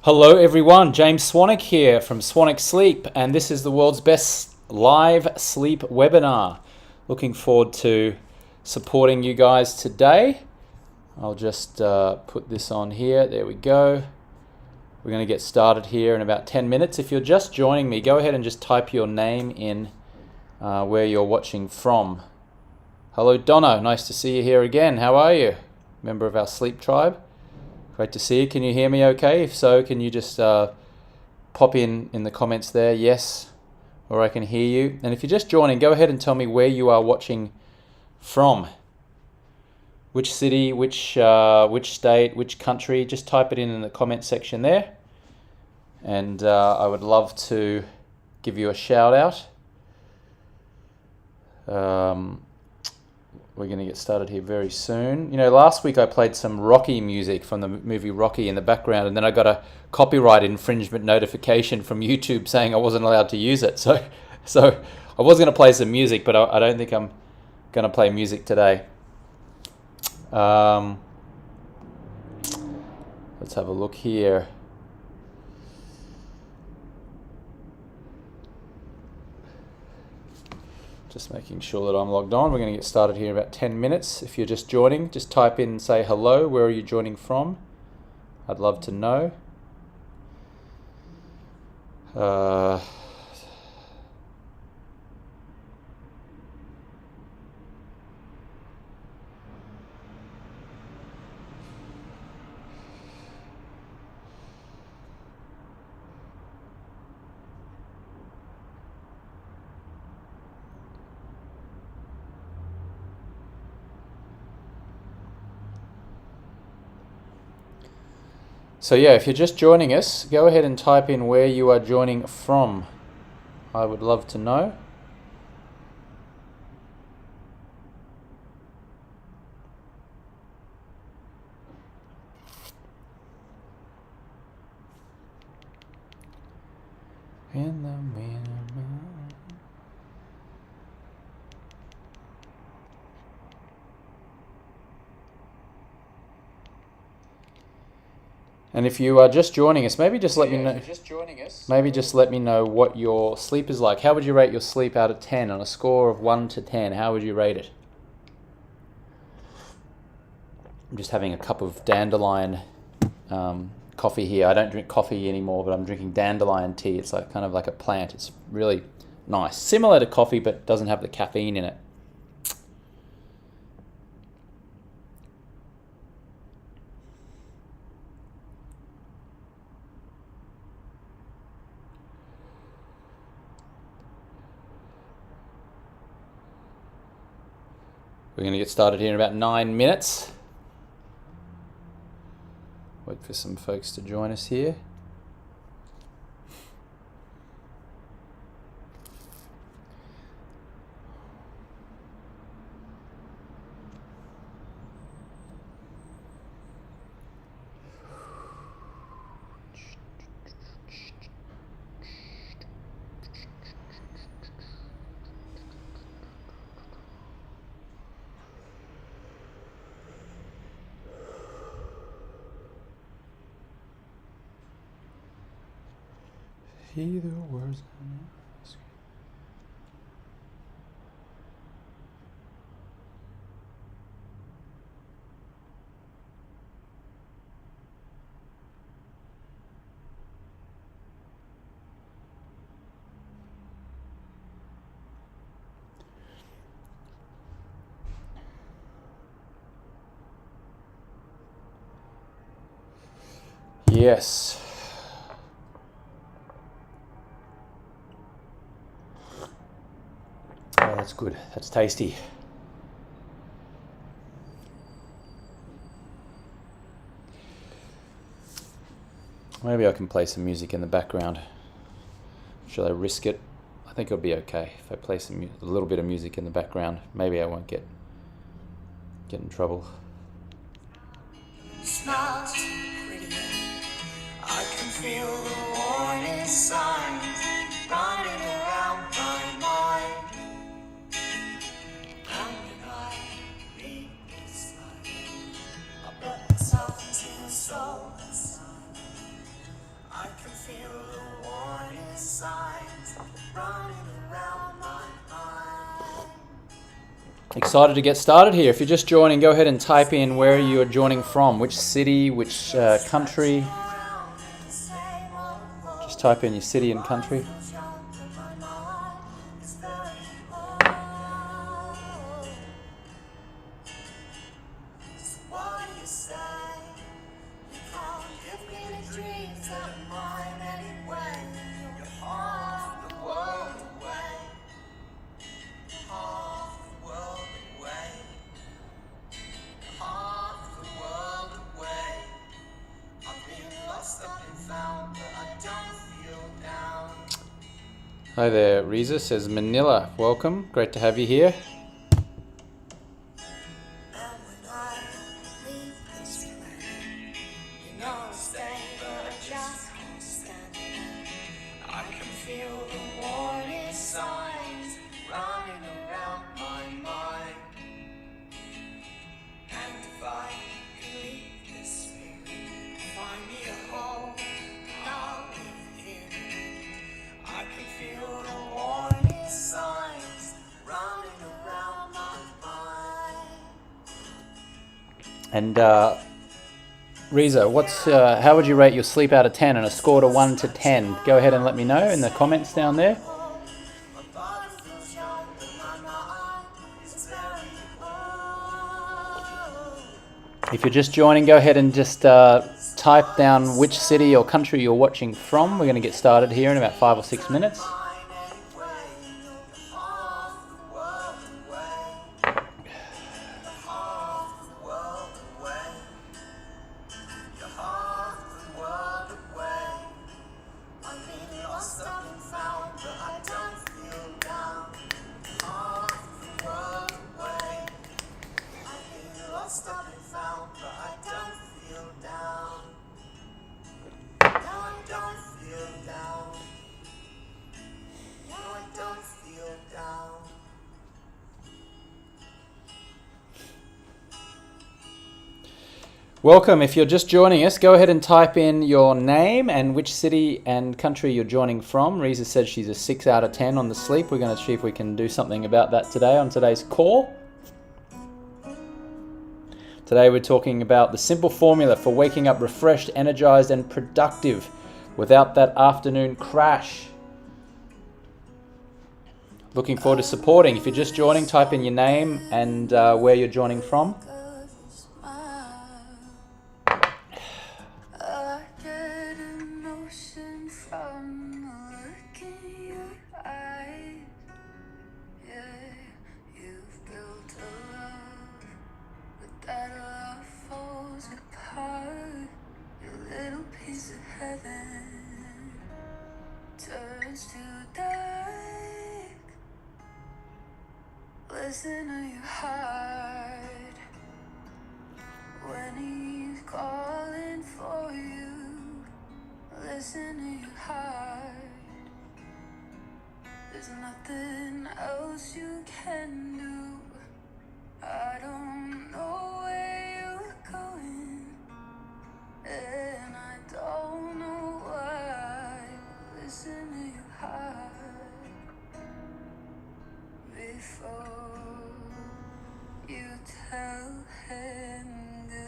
Hello everyone, James Swanwick here from Swanwick Sleep, and this is the world's best live sleep webinar. Looking forward to supporting you guys today. I'll just put this on here. There we go. We're going to get started here in about 10 minutes. If you're just joining me, go ahead and just type your name in where you're watching from. Hello Donna, nice to see you here again. How are you? Member of our sleep tribe. Great to see you. Can you hear me okay? If so, can you just pop in the comments there, yes, or I can hear you. And if you're just joining, go ahead and tell me where you are watching from. Which city, which state, which country. Just type it in the comment section there. And I would love to give you a shout out. We're going to get started here very soon. You know, last week I played some Rocky music from the movie Rocky in the background, and then I got a copyright infringement notification from YouTube saying I wasn't allowed to use it. So I was going to play some music, but I don't think I'm going to play music today. Let's have a look here. Just making sure that I'm logged on. We're going to get started here in about 10 minutes. If you're just joining, just type in and say hello. Where are you joining from? I'd love to know. So yeah, if you're just joining us, go ahead and type in where you are joining from. I would love to know. In the And if you are just joining us, maybe just let me know. Maybe just let me know what your sleep is like. How would you rate your sleep out of 10 on a score of 1 to 10? How would you rate it? I'm just having a cup of dandelion coffee here. I don't drink coffee anymore, but I'm drinking dandelion tea. It's like kind of like a plant. It's really nice, similar to coffee, but doesn't have the caffeine in it. We're going to get started here in about 9 minutes. Wait for some folks to join us here. Hear the words I'm asking. Yes. Oh, that's good. That's tasty. Maybe I can play some music in the background. Should I risk it? I think it'll be okay if I play a little bit of music in the background. Maybe I won't get in trouble. Smells pretty. I can feel the warning signs running around my mind. How did I read this line? I put myself into a soul. Excited to get started here. If you're just joining, go ahead and type in where you are joining from, which city, which country. Just type in your city and country. Hi there, Reza says Manila. Welcome, great to have you here. And Reza, how would you rate your sleep out of 10 on a score to 1 to 10? Go ahead and let me know in the comments down there. If you're just joining, go ahead and just type down which city or country you're watching from. We're going to get started here in about 5 or 6 minutes. Welcome. If you're just joining us, go ahead and type in your name and which city and country you're joining from. Reza said she's a 6 out of 10 on the sleep. We're going to see if we can do something about that today on today's call. Today we're talking about the simple formula for waking up refreshed, energized and productive without that afternoon crash. Looking forward to supporting. If you're just joining, type in your name and where you're joining from. Listen to your heart when he's calling for you. Listen to your heart. There's nothing else you can do. I don't know where you're going, and I don't know why. Listen to your heart before you tell him to.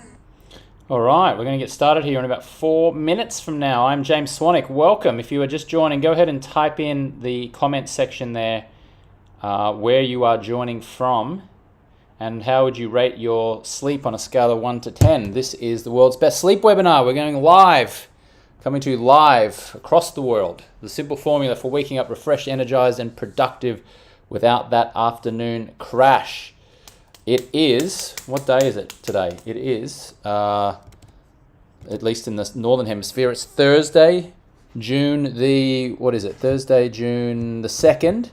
All right, we're going to get started here in about 4 minutes from now. I'm James Swanwick. Welcome. If you are just joining, go ahead and type in the comment section there where you are joining from and how would you rate your sleep on a scale of 1 to 10. This is the world's best sleep webinar. We're going live, coming to you live across the world. The simple formula for waking up refreshed, energized and productive without that afternoon crash. It is, what day is it today? It is, at least in the Northern Hemisphere, it's Thursday, June the, Thursday, June the 2nd.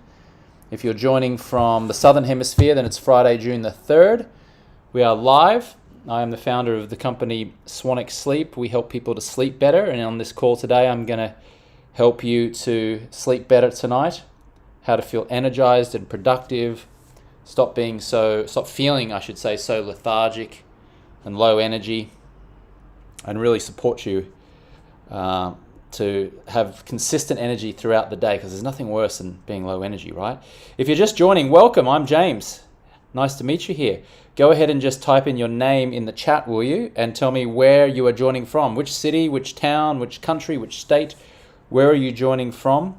If you're joining from the Southern Hemisphere, then it's Friday, June the 3rd. We are live. I am the founder of the company Swanwick Sleep. We help people to sleep better, and on this call today, I'm going to help you to sleep better tonight, how to feel energized and productive, stop feeling, so lethargic and low energy, and really support you to have consistent energy throughout the day, because there's nothing worse than being low energy, right? If you're just joining, welcome. I'm James. Nice to meet you here. Go ahead and just type in your name in the chat, will you? And tell me where you are joining from. Which city, which town, which country, which state. Where are you joining from?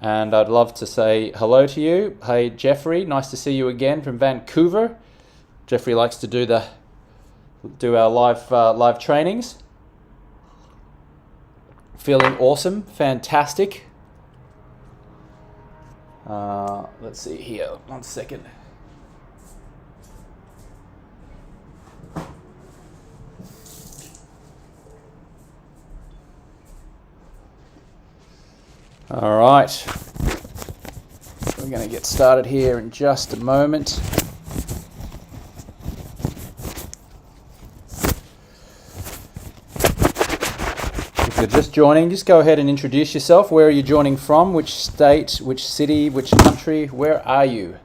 And I'd love to say hello to you. Hey, Jeffrey, nice to see you again from Vancouver. Jeffrey likes to do our live trainings. Feeling awesome, fantastic. Let's see here, 1 second. All right, we're going to get started here in just a moment. If you're just joining, just go ahead and introduce yourself. Where are you joining from? Which state, which city, which country? Where are you?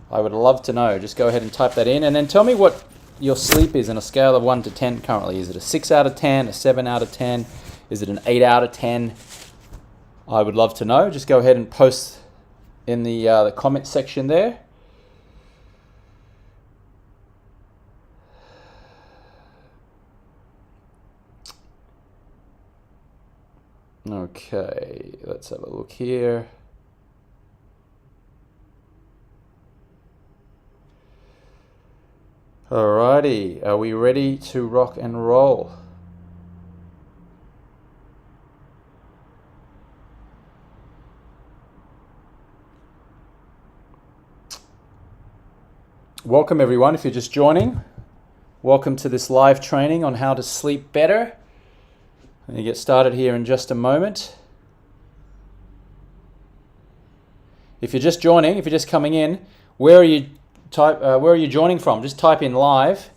I would love to know. Just go ahead and type that in, and then tell me what your sleep is on a scale of 1 to 10 currently. Is it a 6 out of 10, a 7 out of 10? Is it an 8 out of 10? I would love to know. Just go ahead and post in the comment section there. Okay, let's have a look here. Alrighty, are we ready to rock and roll? Welcome everyone, if you're just joining. Welcome to this live training on how to sleep better. I'm going to get started here in just a moment. If you're just joining, if you're just coming in, where are you joining from? Just type in live.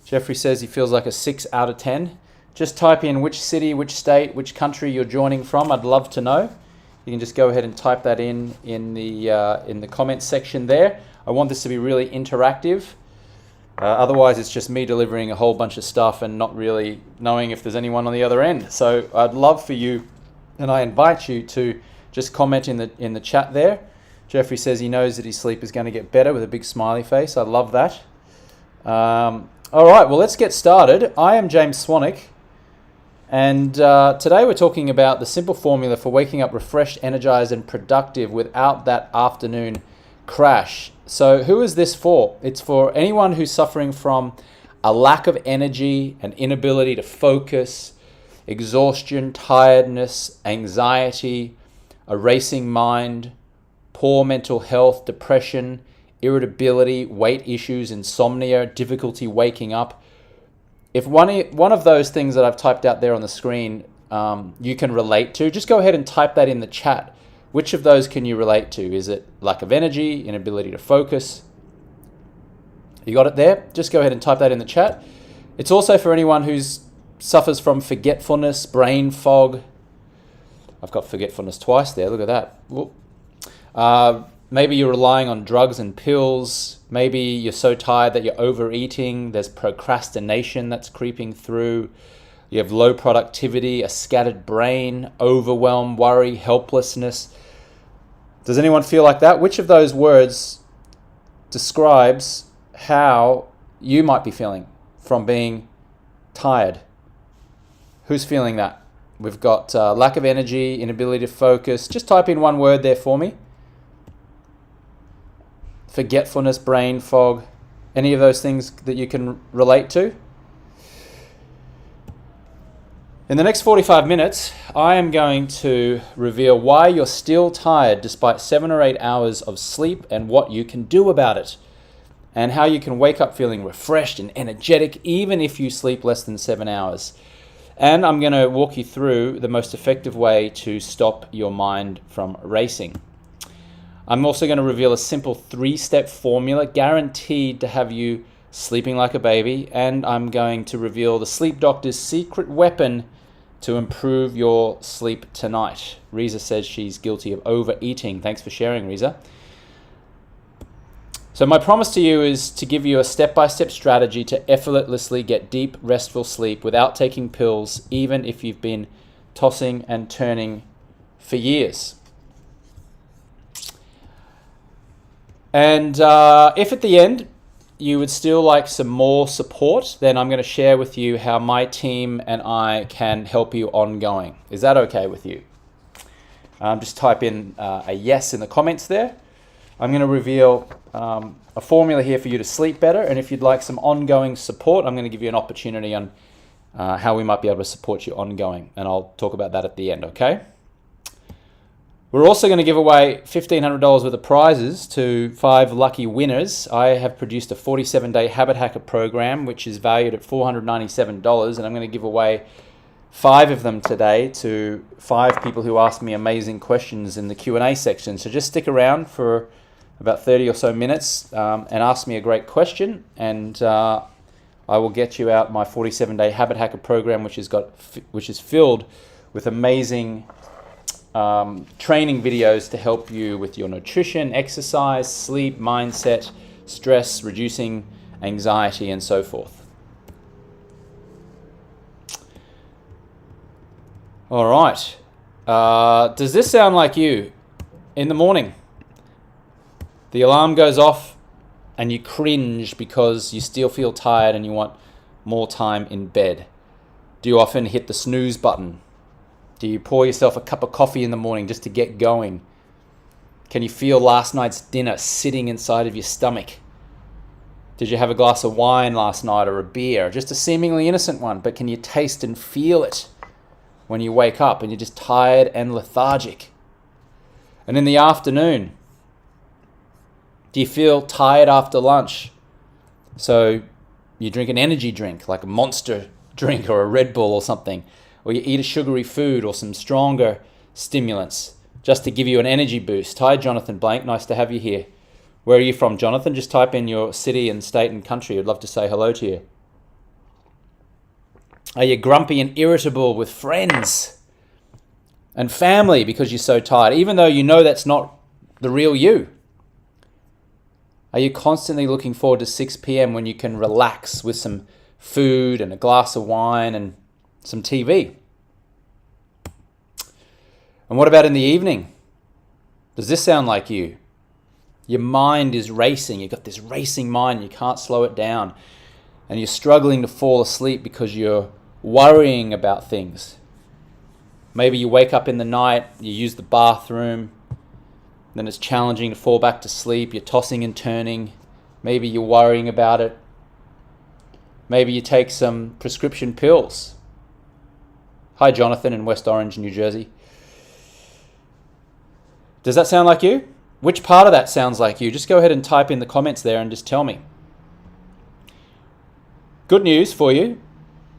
Jeffrey says he feels like a 6 out of 10. Just type in which city, which state, which country you're joining from. I'd love to know. You can just go ahead and type that in the comment section there. I want this to be really interactive. Otherwise, it's just me delivering a whole bunch of stuff and not really knowing if there's anyone on the other end. So I'd love for you, and I invite you to just comment in the chat there. Jeffrey says he knows that his sleep is going to get better with a big smiley face. I love that. All right, well, let's get started. I am James Swanwick, and today we're talking about the simple formula for waking up refreshed, energized, and productive without that afternoon crash. So who is this for? It's for anyone who's suffering from a lack of energy, an inability to focus, exhaustion, tiredness, anxiety, a racing mind, poor mental health, depression, irritability, weight issues, insomnia, difficulty waking up. If one of those things that I've typed out there on the screen you can relate to, just go ahead and type that in the chat. Which of those can you relate to? Is it lack of energy, inability to focus? You got it there? Just go ahead and type that in the chat. It's also for anyone who suffers from forgetfulness, brain fog. I've got forgetfulness twice there, look at that. Maybe you're relying on drugs and pills. Maybe you're so tired that you're overeating. There's procrastination that's creeping through. You have low productivity, a scattered brain, overwhelm, worry, helplessness. Does anyone feel like that? Which of those words describes how you might be feeling from being tired? Who's feeling that? We've got lack of energy, inability to focus. Just type in one word there for me. Forgetfulness, brain fog. Any of those things that you can relate to? In the next 45 minutes, I am going to reveal why you're still tired despite 7 or 8 hours of sleep and what you can do about it, and how you can wake up feeling refreshed and energetic even if you sleep less than 7 hours. And I'm going to walk you through the most effective way to stop your mind from racing. I'm also going to reveal a simple 3-step formula guaranteed to have you sleeping like a baby, and I'm going to reveal the sleep doctor's secret weapon to improve your sleep tonight. Riza says she's guilty of overeating. Thanks for sharing, Riza. So my promise to you is to give you a step-by-step strategy to effortlessly get deep, restful sleep without taking pills, even if you've been tossing and turning for years. And if at the end you would still like some more support, then I'm going to share with you how my team and I can help you ongoing. Is that okay with you? Just type in a yes in the comments there. I'm going to reveal a formula here for you to sleep better, and if you'd like some ongoing support, I'm going to give you an opportunity on how we might be able to support you ongoing, and I'll talk about that at the end, okay? We're also going to give away $1,500 worth of prizes to 5 lucky winners. I have produced a 47-day habit hacker program, which is valued at $497, and I'm going to give away 5 of them today to 5 people who asked me amazing questions in the Q&A section. So just stick around for about 30 or so minutes and ask me a great question, and I will get you out my 47-day habit hacker program, which is filled with amazing training videos to help you with your nutrition, exercise, sleep, mindset, stress, reducing anxiety, and so forth. All right. Does this sound like you in the morning? The alarm goes off and you cringe because you still feel tired and you want more time in bed. Do you often hit the snooze button? Do you pour yourself a cup of coffee in the morning just to get going? Can you feel last night's dinner sitting inside of your stomach? Did you have a glass of wine last night or a beer? Just a seemingly innocent one, but can you taste and feel it when you wake up and you're just tired and lethargic? And in the afternoon, do you feel tired after lunch? So you drink an energy drink like a Monster drink or a Red Bull or something, or you eat a sugary food or some stronger stimulants just to give you an energy boost. Hi, Jonathan Blank. Nice to have you here. Where are you from, Jonathan? Just type in your city and state and country. I'd love to say hello to you. Are you grumpy and irritable with friends and family because you're so tired, even though you know that's not the real you? Are you constantly looking forward to 6 p.m. when you can relax with some food and a glass of wine and some TV? And what about in the evening? Does this sound like you? Your mind is racing. You've got this racing mind. You can't slow it down. And you're struggling to fall asleep because you're worrying about things. Maybe you wake up in the night, you use the bathroom, then it's challenging to fall back to sleep. You're tossing and turning. Maybe you're worrying about it. Maybe you take some prescription pills. Hi, Jonathan in West Orange, New Jersey. Does that sound like you? Which part of that sounds like you? Just go ahead and type in the comments there and just tell me. Good news for you.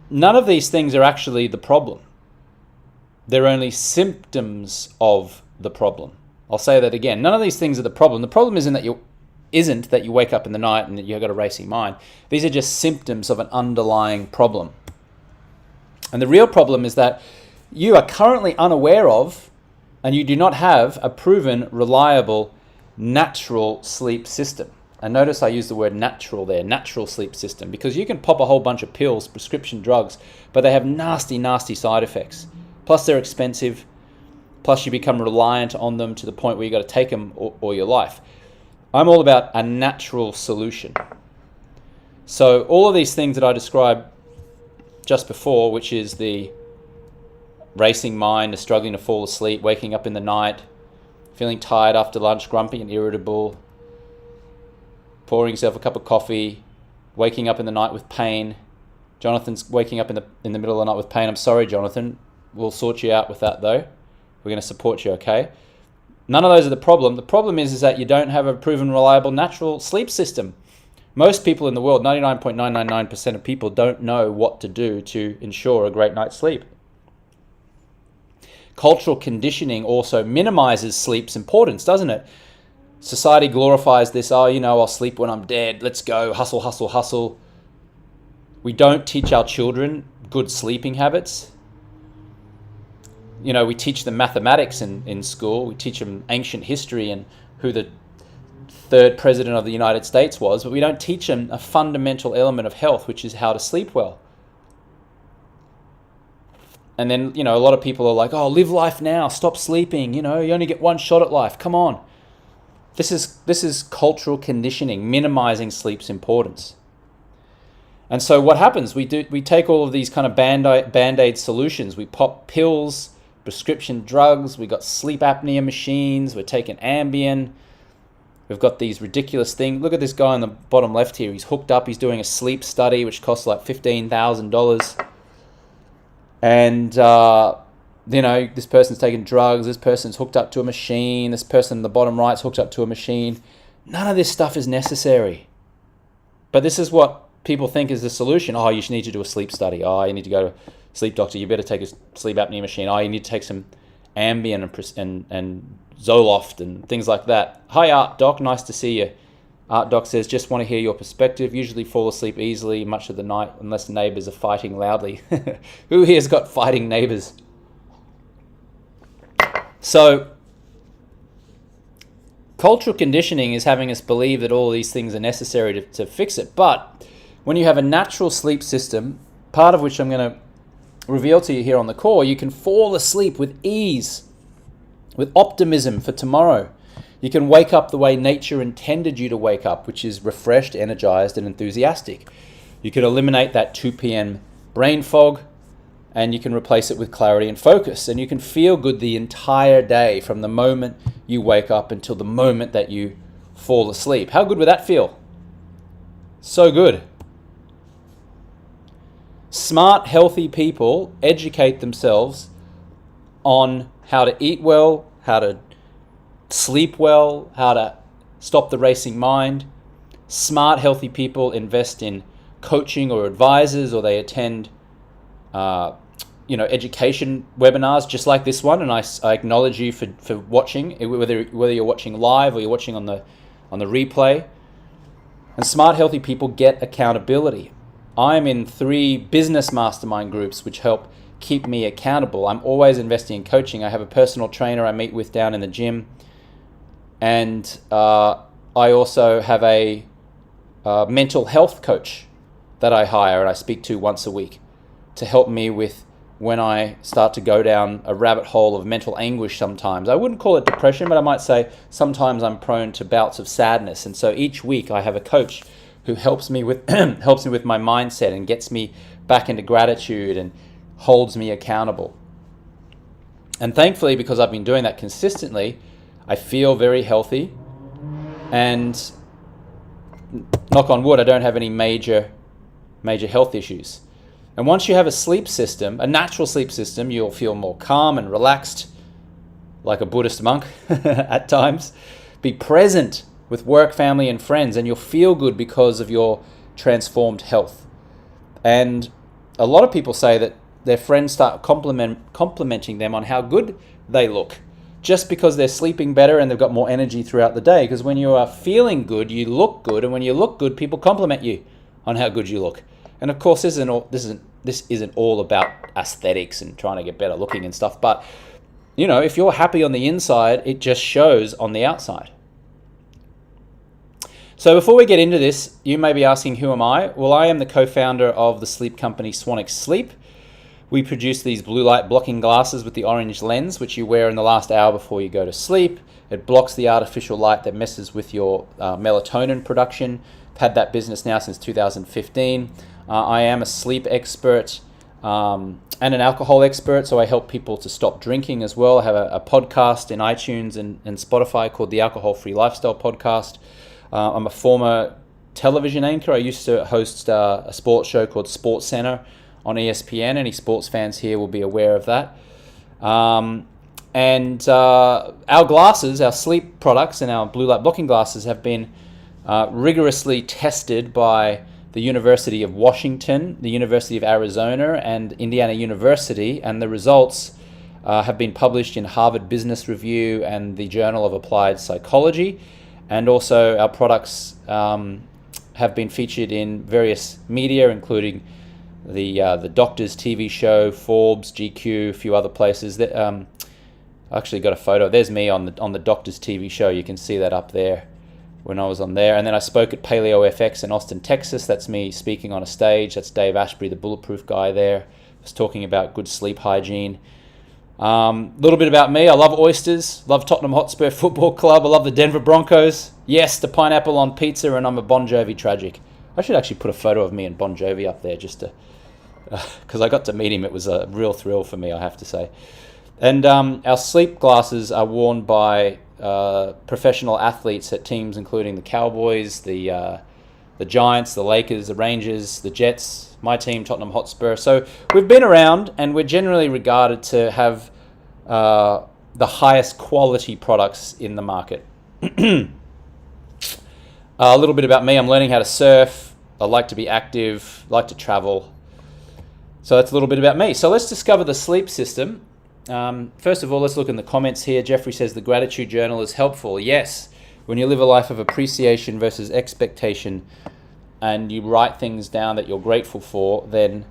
None of these things are actually the problem. They're only symptoms of the problem. I'll say that again. None of these things are the problem. The problem isn't that you wake up in the night and that you've got a racing mind. These are just symptoms of an underlying problem. And the real problem is that you are currently unaware of, and you do not have a proven, reliable, natural sleep system. And notice I use the word natural there, natural sleep system, because you can pop a whole bunch of pills, prescription drugs, but they have nasty, nasty side effects. Plus they're expensive. Plus you become reliant on them to the point where you've got to take them all your life. I'm all about a natural solution. So all of these things that I described just before, which is the racing mind, the struggling to fall asleep, waking up in the night, feeling tired after lunch, grumpy and irritable, pouring yourself a cup of coffee, waking up in the night with pain. Jonathan's waking up in the middle of the night with pain. I'm sorry, Jonathan. We'll sort you out with that though. We're going to support you, okay? None of those are the problem. The problem is that you don't have a proven, reliable, natural sleep system. Most people in the world, 99.999% of people, don't know what to do to ensure a great night's sleep. Cultural conditioning also minimizes sleep's importance, doesn't it? Society glorifies this, I'll sleep when I'm dead. Let's go, hustle, hustle, hustle. We don't teach our children good sleeping habits. We teach them mathematics in school. We teach them ancient history and who the third president of the United States was, but we don't teach them a fundamental element of health, which is how to sleep well. And then, a lot of people are like, oh, live life now, stop sleeping, you only get one shot at life, come on. This is cultural conditioning, minimizing sleep's importance. And so what happens, we take all of these kind of band-aid solutions, we pop pills, prescription drugs, we got sleep apnea machines, we're taking Ambien, we've got these ridiculous things. Look at this guy on the bottom left here, he's hooked up, he's doing a sleep study which costs like $15,000. And, this person's taking drugs, this person's hooked up to a machine, this person in the bottom right's hooked up to a machine. None of this stuff is necessary. But this is what people think is the solution. Oh, you need to do a sleep study. Oh, you need to go to a sleep doctor. You better take a sleep apnea machine. Oh, you need to take some Ambien and Zoloft and things like that. Hi, Art Doc. Nice to see you. Art Doc says, just want to hear your perspective. Usually fall asleep easily much of the night unless neighbors are fighting loudly. Who here's got fighting neighbors? So, cultural conditioning is having us believe that all these things are necessary to fix it. But when you have a natural sleep system, part of which I'm going to reveal to you here on the call, you can fall asleep with ease, with optimism for tomorrow. You can wake up the way nature intended you to wake up, which is refreshed, energized, and enthusiastic. You can eliminate that 2 p.m. brain fog, and you can replace it with clarity and focus. And you can feel good the entire day from the moment you wake up until the moment that you fall asleep. How good would that feel? So good. Smart, healthy people educate themselves on how to eat well, how to sleep well, how to stop the racing mind. Smart, healthy people invest in coaching or advisors, or they attend education webinars just like this one, and I acknowledge you for watching, whether you're watching live or you're watching on the replay. And smart, healthy people get accountability. I'm in 3 business mastermind groups which help keep me accountable. I'm always investing in coaching. I have a personal trainer I meet with down in the gym, and I also have a mental health coach that I hire and I speak to once a week to help me with when I start to go down a rabbit hole of mental anguish sometimes. I wouldn't call it depression, but I might say sometimes I'm prone to bouts of sadness. And so each week I have a coach who helps me with my mindset and gets me back into gratitude and holds me accountable. And thankfully, because I've been doing that consistently, I feel very healthy, and knock on wood, I don't have any major health issues. And once you have a sleep system, a natural sleep system, you'll feel more calm and relaxed, like a Buddhist monk at times. Be present with work, family, and friends, and you'll feel good because of your transformed health. And a lot of people say that their friends start complimenting them on how good they look, just because they're sleeping better and they've got more energy throughout the day. Because when you are feeling good, you look good, and when you look good, people compliment you on how good you look. And of course, this isn't all about aesthetics and trying to get better looking and stuff. But if you're happy on the inside, it just shows on the outside. So before we get into this, you may be asking, who am I? Well, I am the co-founder of the sleep company Swannick Sleep. We produce these blue light blocking glasses with the orange lens, which you wear in the last hour before you go to sleep. It blocks the artificial light that messes with your melatonin production. I've had that business now since 2015. I am a sleep expert and an alcohol expert, so I help people to stop drinking as well. I have a podcast in iTunes and Spotify called the Alcohol Free Lifestyle Podcast. I'm a former television anchor. I used to host a sports show called Sports Center on ESPN. Any sports fans here will be aware of that. And our glasses, our sleep products and our blue light blocking glasses have been rigorously tested by the University of Washington, the University of Arizona, and Indiana University, and the results have been published in Harvard Business Review and the Journal of Applied Psychology. And also our products have been featured in various media, including the Doctors TV show, Forbes, GQ, a few other places. That I actually got a photo. There's me on the Doctors TV show. You can see that up there when I was on there. And then I spoke at Paleo FX in Austin, Texas. That's me speaking on a stage. That's Dave Ashbury, the Bulletproof guy there. was talking about good sleep hygiene. Little bit about me. I love oysters, love Tottenham Hotspur Football Club, I love the Denver Broncos. Yes, the pineapple on pizza, and I'm a Bon Jovi tragic. I should actually put a photo of me and Bon Jovi up there just to, because I got to meet him. It was a real thrill for me, I have to say. And our sleep glasses are worn by professional athletes at teams including the Cowboys, the Giants, the Lakers, the Rangers, the Jets, my team, Tottenham Hotspur. So we've been around, and we're generally regarded to have the highest quality products in the market. A little bit about me. I'm learning how to surf. I like to be active, like to travel. So that's a little bit about me. So let's discover the sleep system. First of all, let's look in the comments here. Jeffrey says the gratitude journal is helpful. Yes, when you live a life of appreciation versus expectation, and you write things down that you're grateful for, then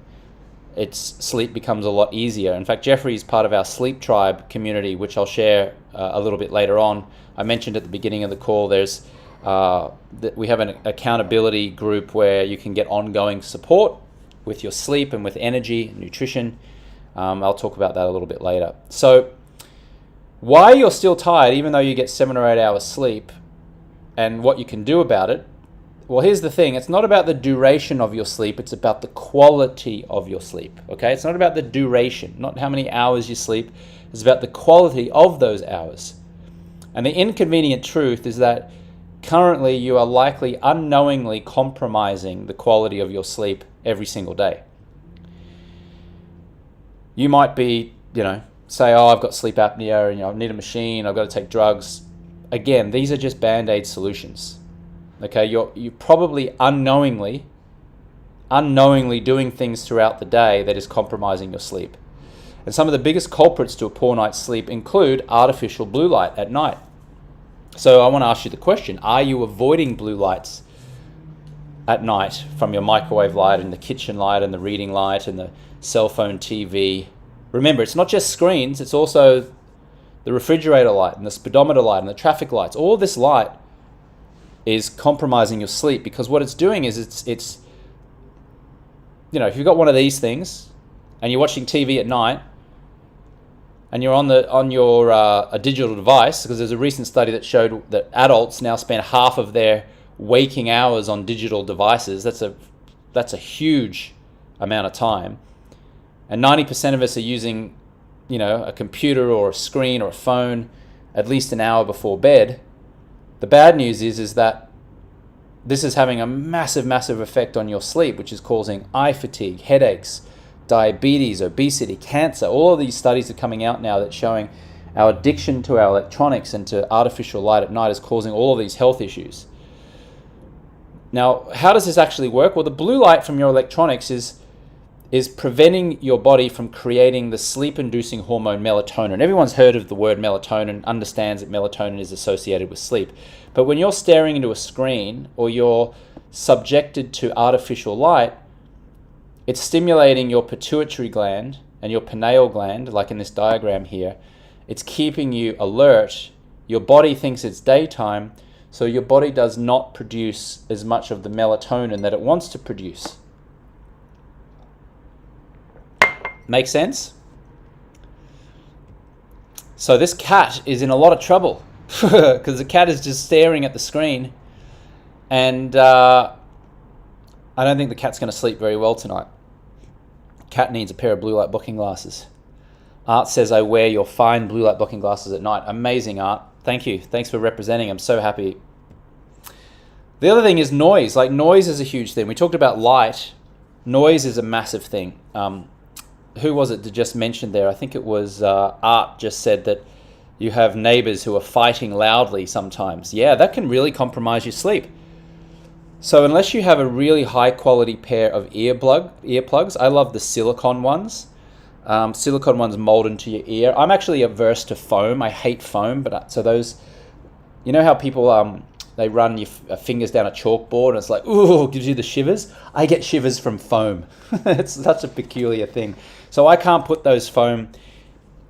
sleep becomes a lot easier. In fact, Jeffrey is part of our Sleep Tribe community, which I'll share a little bit later on. I mentioned at the beginning of the call, we have an accountability group where you can get ongoing support with your sleep and with energy, nutrition. I'll talk about that a little bit later. So why you're still tired, even though you get 7 or 8 hours sleep, and what you can do about it. Well, here's the thing. It's not about the duration of your sleep. It's about the quality of your sleep. Okay? It's not about the duration, not how many hours you sleep. It's about the quality of those hours. And the inconvenient truth is that currently you are likely unknowingly compromising the quality of your sleep every single day. You might be, say, oh, I've got sleep apnea and I need a machine, I've got to take drugs. Again, these are just band-aid solutions. Okay, you're probably unknowingly doing things throughout the day that is compromising your sleep. And some of the biggest culprits to a poor night's sleep include artificial blue light at night. So I want to ask you the question, are you avoiding blue lights at night from your microwave light and the kitchen light and the reading light and the cell phone TV? Remember, it's not just screens, it's also the refrigerator light and the speedometer light and the traffic lights. All this light is compromising your sleep, because what it's doing is it's if you've got one of these things and you're watching TV at night and you're on your a digital device, because there's a recent study that showed that adults now spend half of their waking hours on digital devices. That's a huge amount of time, and 90% of us are using a computer or a screen or a phone at least an hour before bed. The bad news is that this is having a massive effect on your sleep, which is causing eye fatigue, headaches, diabetes, obesity, cancer. All of these studies are coming out now that's showing our addiction to our electronics and to artificial light at night is causing all of these health issues. Now, how does this actually work? Well, the blue light from your electronics is preventing your body from creating the sleep-inducing hormone melatonin. Everyone's heard of the word melatonin, understands that melatonin is associated with sleep. But when you're staring into a screen or you're subjected to artificial light, it's stimulating your pituitary gland and your pineal gland, like in this diagram here. It's keeping you alert. Your body thinks it's daytime, so your body does not produce as much of the melatonin that it wants to produce. Make sense? So this cat is in a lot of trouble because the cat is just staring at the screen, and I don't think the cat's going to sleep very well tonight. Cat needs a pair of blue light blocking glasses. Art says, I wear your fine blue light blocking glasses at night. Amazing, Art. Thank you. Thanks for representing. I'm so happy. The other thing is noise. Like, noise is a huge thing. We talked about light. Noise is a massive thing. Who was it that just mentioned there? I think it was Art just said that you have neighbors who are fighting loudly sometimes. Yeah, that can really compromise your sleep. So unless you have a really high quality pair of earplugs, I love the silicone ones. Silicone ones mold into your ear. I'm actually averse to foam. I hate foam, but so those, you know how people they run your fingers down a chalkboard and it's like, ooh, gives you the shivers. I get shivers from foam. It's such a peculiar thing. So I can't put those foam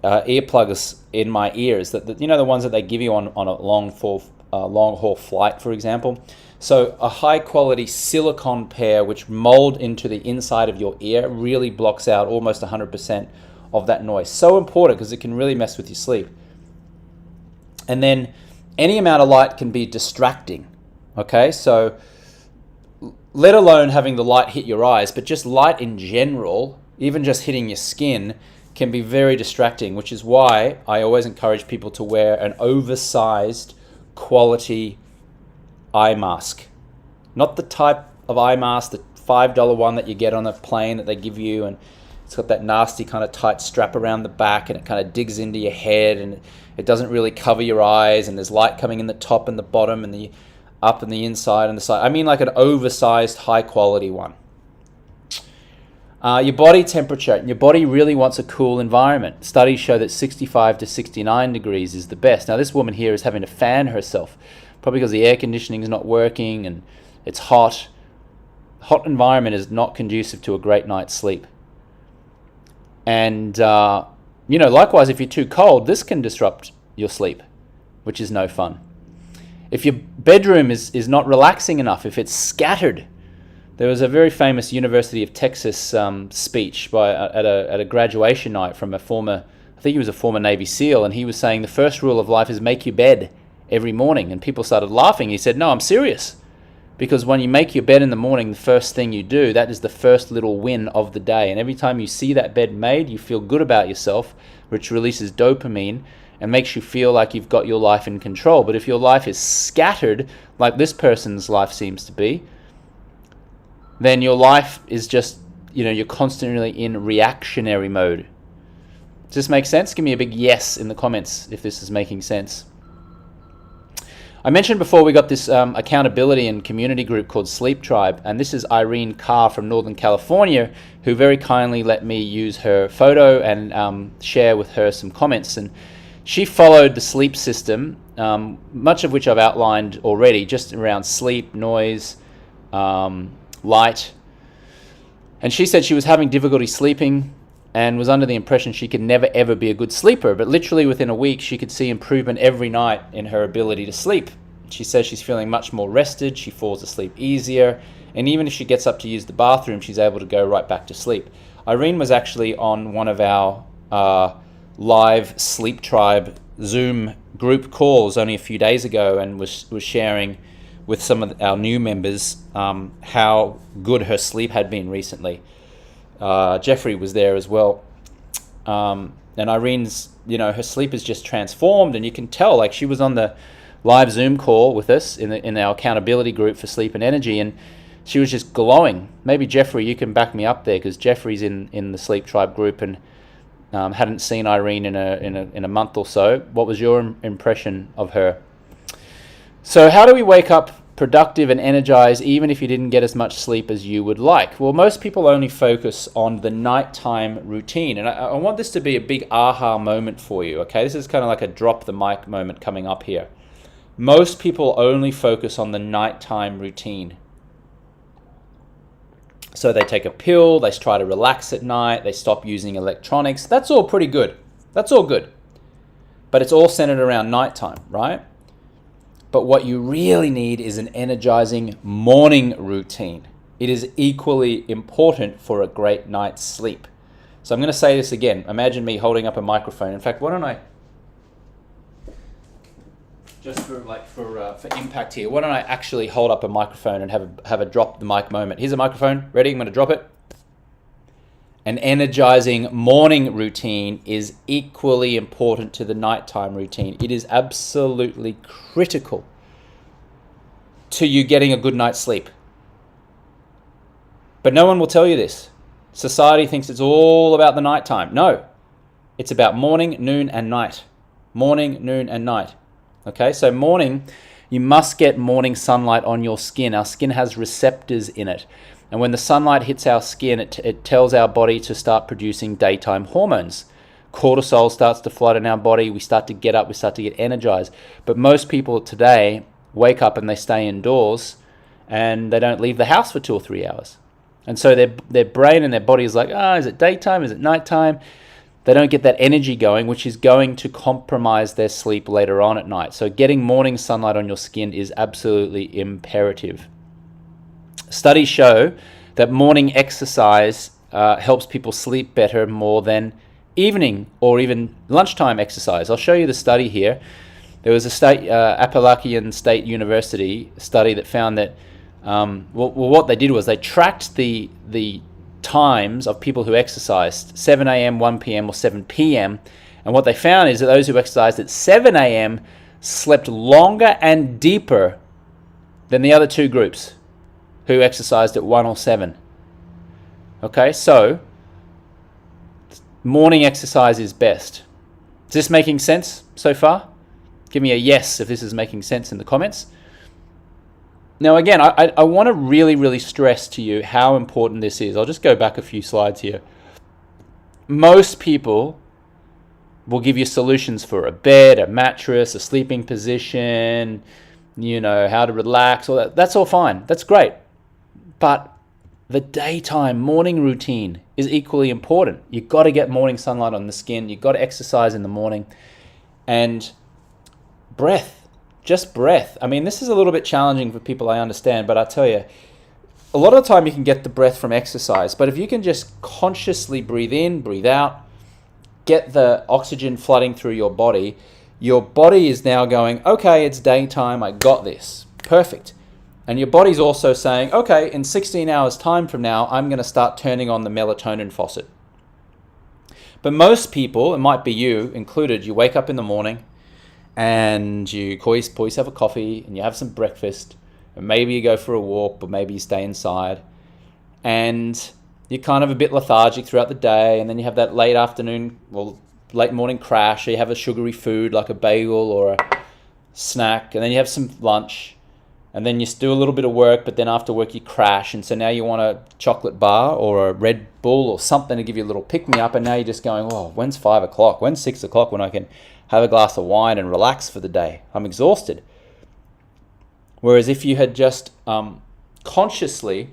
earplugs in my ears. The ones that they give you on a long haul flight, for example. So a high quality silicone pair which mold into the inside of your ear really blocks out almost 100% of that noise. So important because it can really mess with your sleep. And then any amount of light can be distracting. Okay, so let alone having the light hit your eyes, but just light in general, even just hitting your skin, can be very distracting, which is why I always encourage people to wear an oversized quality eye mask. Not the type of eye mask, the $5 one that you get on a plane that they give you, and it's got that nasty kind of tight strap around the back and it kind of digs into your head and it doesn't really cover your eyes, and there's light coming in the top and the bottom and the up and the inside and the side. I mean like an oversized high quality one. Your body temperature. Your body really wants a cool environment. Studies show that 65 to 69 degrees is the best. Now this woman here is having to fan herself, probably because the air conditioning is not working and it's hot. Hot environment is not conducive to a great night's sleep. And, likewise, if you're too cold, this can disrupt your sleep, which is no fun. If your bedroom is not relaxing enough, if it's scattered. There was a very famous University of Texas speech at a graduation night from I think he was a former Navy SEAL, and he was saying the first rule of life is make your bed every morning. And people started laughing. He said, no, I'm serious. Because when you make your bed in the morning, the first thing you do, that is the first little win of the day. And every time you see that bed made, you feel good about yourself, which releases dopamine and makes you feel like you've got your life in control. But if your life is scattered, like this person's life seems to be, then your life is just, you're constantly in reactionary mode. Does this make sense? Give me a big yes in the comments if this is making sense. I mentioned before we got this accountability and community group called Sleep Tribe, and this is Irene Carr from Northern California, who very kindly let me use her photo and share with her some comments. And she followed the sleep system, much of which I've outlined already, just around sleep, noise, light. And she said she was having difficulty sleeping and was under the impression she could never ever be a good sleeper, but literally within a week she could see improvement every night in her ability to sleep. She says she's feeling much more rested, she falls asleep easier, and even if she gets up to use the bathroom, she's able to go right back to sleep. Irene was actually on one of our live Sleep Tribe Zoom group calls only a few days ago and was sharing with some of our new members how good her sleep had been recently. Jeffrey was there as well. And Irene's, her sleep is just transformed, and you can tell, like, she was on the live Zoom call with us in our accountability group for sleep and energy, and she was just glowing. Maybe Jeffrey, you can back me up there, because Jeffrey's in the Sleep Tribe group and hadn't seen Irene in a month or so. What was your impression of her? So how do we wake up productive and energized even if you didn't get as much sleep as you would like? Well, most people only focus on the nighttime routine, and I want this to be a big aha moment for you, okay? This is kind of like a drop the mic moment coming up here. Most people only focus on the nighttime routine. So they take a pill, they try to relax at night, they stop using electronics. That's all pretty good. That's all good. But it's all centered around nighttime, right? But what you really need is an energizing morning routine. It is equally important for a great night's sleep. So I'm going to say this again. Imagine me holding up a microphone. In fact, why don't I, just for impact here, why don't I actually hold up a microphone and have a drop the mic moment. Here's a microphone. Ready? I'm going to drop it. An energizing morning routine is equally important to the nighttime routine. It is absolutely critical to you getting a good night's sleep. But no one will tell you this. Society thinks it's all about the nighttime. No, it's about morning, noon, and night. Morning, noon, and night. Okay, so morning, you must get morning sunlight on your skin. Our skin has receptors in it. And when the sunlight hits our skin, it tells our body to start producing daytime hormones. Cortisol starts to flood in our body. We start to get up. We start to get energized. But most people today wake up and they stay indoors and they don't leave the house for 2 or 3 hours. And so their brain and their body is like, is it daytime? Is it nighttime? they don't get that energy going, which is going to compromise their sleep later on at night. So getting morning sunlight on your skin is absolutely imperative. Studies show that morning exercise helps people sleep better more than evening or even lunchtime exercise. I'll show you the study here. There was a Appalachian State University study that found that what they did was they tracked the times of people who exercised 7 a.m., 1 p.m. or 7 p.m. And what they found is that those who exercised at 7 a.m. slept longer and deeper than the other two groups who exercised at 1 or 7. Okay, so morning exercise is best. Is this making sense so far? Give me a yes if this is making sense in the comments. Now again, I want to really, really stress to you how important this is. I'll just go back a few slides here. Most people will give you solutions for a bed, a mattress, a sleeping position, how to relax, all that. That's all fine. That's great. But the daytime morning routine is equally important. You've got to get morning sunlight on the skin. You've got to exercise in the morning. And breath, just breath. I mean, this is a little bit challenging for people, I understand, but I tell you, a lot of the time you can get the breath from exercise, but if you can just consciously breathe in, breathe out, get the oxygen flooding through your body is now going, okay, it's daytime, I got this. Perfect. And your body's also saying, okay, in 16 hours time from now, I'm going to start turning on the melatonin faucet. But most people, it might be you included, you wake up in the morning and you poise have a coffee and you have some breakfast and maybe you go for a walk, but maybe you stay inside and you're kind of a bit lethargic throughout the day, and then you have that late morning crash, or you have a sugary food like a bagel or a snack, and then you have some lunch. And then you do a little bit of work, but then after work you crash. And so now you want a chocolate bar or a Red Bull or something to give you a little pick-me-up. And now you're just going, oh, when's 5 o'clock? When's 6 o'clock when I can have a glass of wine and relax for the day? I'm exhausted. Whereas if you had just consciously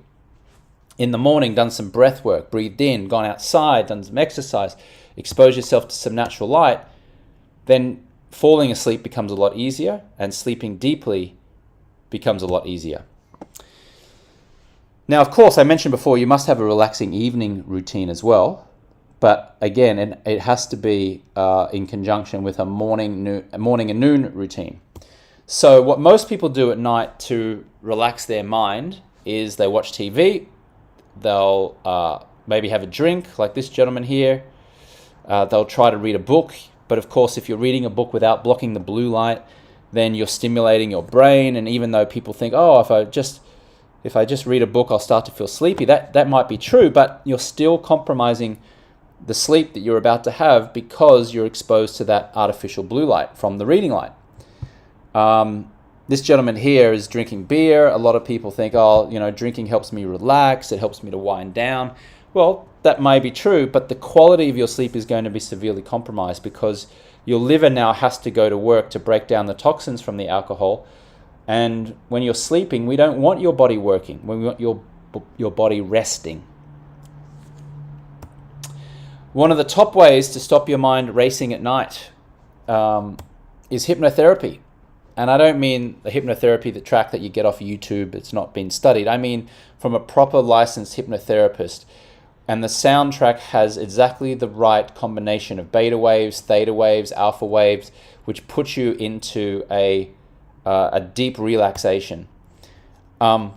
in the morning done some breath work, breathed in, gone outside, done some exercise, exposed yourself to some natural light, then falling asleep becomes a lot easier and sleeping deeply becomes a lot easier. Now, of course, I mentioned before, you must have a relaxing evening routine as well. But again, it has to be in conjunction with a morning and noon routine. So what most people do at night to relax their mind is they watch TV. They'll maybe have a drink like this gentleman here. They'll try to read a book. But of course, if you're reading a book without blocking the blue light, then you're stimulating your brain. And even though people think, oh, if I just read a book, I'll start to feel sleepy, that might be true, but you're still compromising the sleep that you're about to have because you're exposed to that artificial blue light from the reading light. This gentleman here is drinking beer. A lot of people think, oh, drinking helps me relax, it helps me to wind down. Well, that may be true, but the quality of your sleep is going to be severely compromised because your liver now has to go to work to break down the toxins from the alcohol. And when you're sleeping, we don't want your body working. We want your body resting. One of the top ways to stop your mind racing at night is hypnotherapy. And I don't mean the hypnotherapy, the track that you get off YouTube. It's not been studied. I mean from a proper licensed hypnotherapist. And the soundtrack has exactly the right combination of beta waves, theta waves, alpha waves, which puts you into a deep relaxation. Other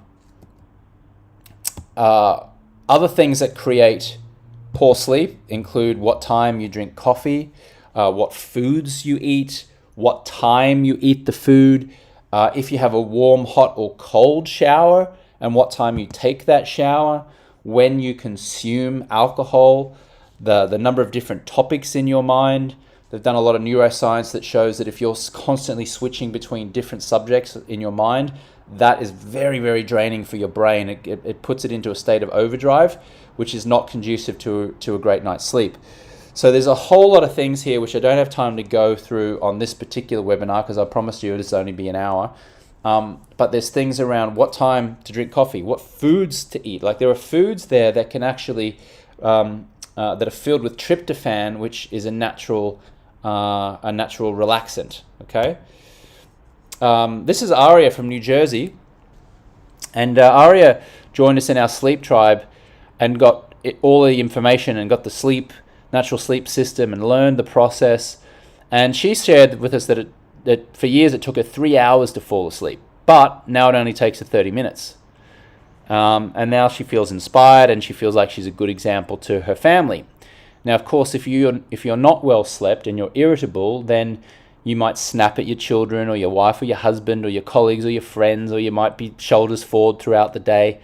things that create poor sleep include what time you drink coffee, what foods you eat, what time you eat the food, if you have a warm, hot, or cold shower, and what time you take that shower, when you consume alcohol, the number of different topics in your mind. They've done a lot of neuroscience that shows that if you're constantly switching between different subjects in your mind, that is very, very draining for your brain. It puts it into a state of overdrive, which is not conducive to a great night's sleep. So there's a whole lot of things here which I don't have time to go through on this particular webinar because I promised you it'll only be an hour. But there's things around what time to drink coffee, what foods to eat. Like there are foods there that can actually that are filled with tryptophan, which is a natural relaxant. Okay. This is Aria from New Jersey, and Aria joined us in our sleep tribe and got all the information and got the natural sleep system and learned the process. And she shared with us that for years it took her 3 hours to fall asleep, but now it only takes her 30 minutes. And now she feels inspired, and she feels like she's a good example to her family. Now, of course, if you're not well slept and you're irritable, then you might snap at your children or your wife or your husband or your colleagues or your friends, or you might be shoulders forward throughout the day.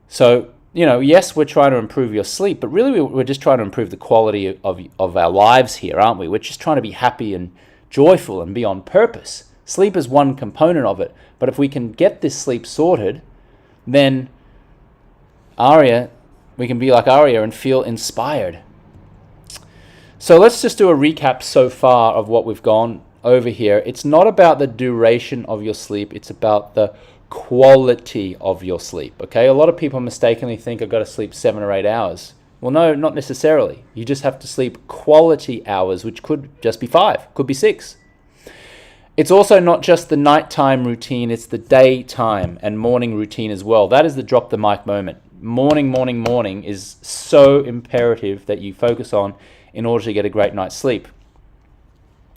So, yes, we're trying to improve your sleep, but really we're just trying to improve the quality of our lives here, aren't we? We're just trying to be happy and joyful and be on purpose. Sleep is one component of it, but if we can get this sleep sorted, then we can be like Aria and feel inspired. So let's just do a recap so far of what we've gone over here. It's not about the duration of your sleep, it's about the quality of your sleep. Okay, a lot of people mistakenly think I've got to sleep 7 or 8 hours. Well, no, not necessarily. You just have to sleep quality hours, which could just be 5, could be 6. It's also not just the nighttime routine, it's the daytime and morning routine as well. That is the drop the mic moment. Morning is so imperative that you focus on in order to get a great night's sleep.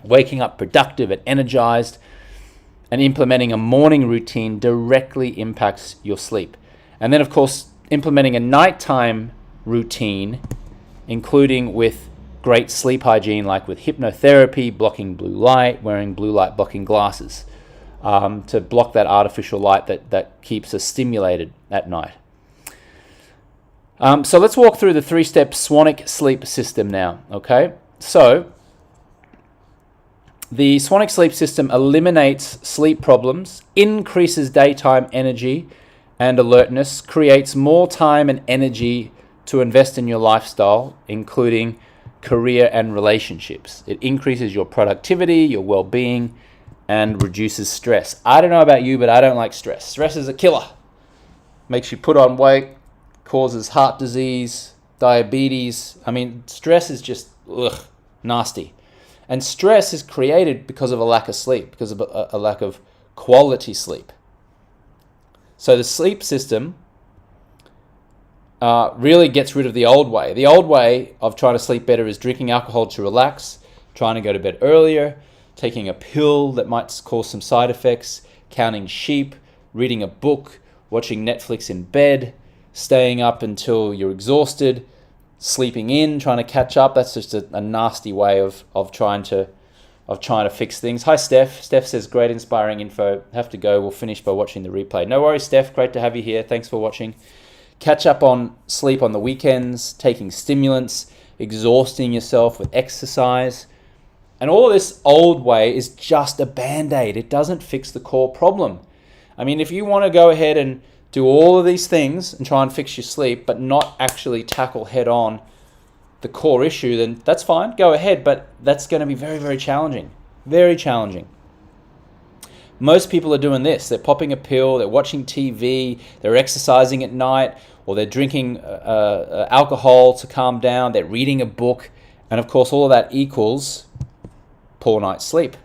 Waking up productive and energized and implementing a morning routine directly impacts your sleep. And then, of course, implementing a nighttime routine, including with great sleep hygiene, like with hypnotherapy, blocking blue light, wearing blue light blocking glasses to block that artificial light that keeps us stimulated at night. So let's walk through the 3-step Swannick sleep system now, okay? So the Swannick sleep system eliminates sleep problems, increases daytime energy and alertness, creates more time and energy to invest in your lifestyle, including career and relationships. It increases your productivity, your well-being, and reduces stress. I don't know about you, but I don't like stress. Stress is a killer. Makes you put on weight, causes heart disease, diabetes. I mean, stress is just nasty. And stress is created because of a lack of sleep, because of a lack of quality sleep. So the sleep system really gets rid of the old way. The old way of trying to sleep better is drinking alcohol to relax, trying to go to bed earlier, taking a pill that might cause some side effects, counting sheep, reading a book, watching Netflix in bed, staying up until you're exhausted, sleeping in, trying to catch up. That's just a nasty way of trying to fix things. Hi, Steph. Steph says, great, inspiring info. Have to go. We'll finish by watching the replay. No worries, Steph. Great to have you here. Thanks for watching. Catch up on sleep on the weekends, taking stimulants, exhausting yourself with exercise. And all of this old way is just a Band-Aid. It doesn't fix the core problem. I mean, if you want to go ahead and do all of these things and try and fix your sleep, but not actually tackle head on the core issue, then that's fine. Go ahead, but that's going to be very, very challenging. Very challenging. Most people are doing this. They're popping a pill, they're watching TV, they're exercising at night, or they're drinking alcohol to calm down, they're reading a book, and of course all of that equals poor night's sleep.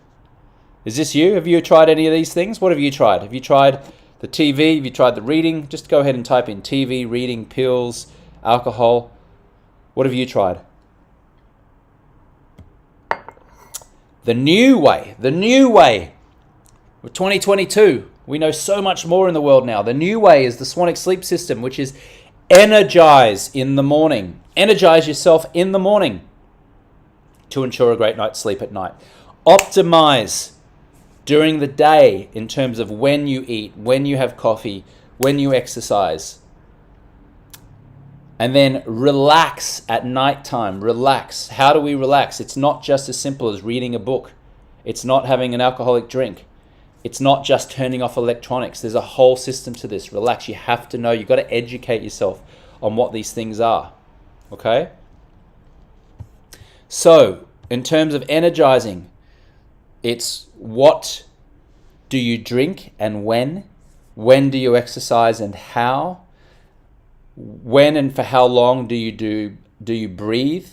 Is this you? Have you tried any of these things? What have you tried? Have you tried the TV? Have you tried the reading? Just go ahead and type in TV, reading, pills, alcohol. What have you tried? The new way. With 2022, we know so much more in the world now. The new way is the Swannick sleep system, which is energize in the morning. Energize yourself in the morning to ensure a great night's sleep at night. Optimize during the day in terms of when you eat, when you have coffee, when you exercise. And then relax at nighttime. Relax. How do we relax? It's not just as simple as reading a book. It's not having an alcoholic drink. It's not just turning off electronics. There's a whole system to this. Relax. You have to know. You've got to educate yourself on what these things are. Okay? So, in terms of energizing, it's what do you drink and when? When do you exercise and how? When and for how long do you do do you breathe?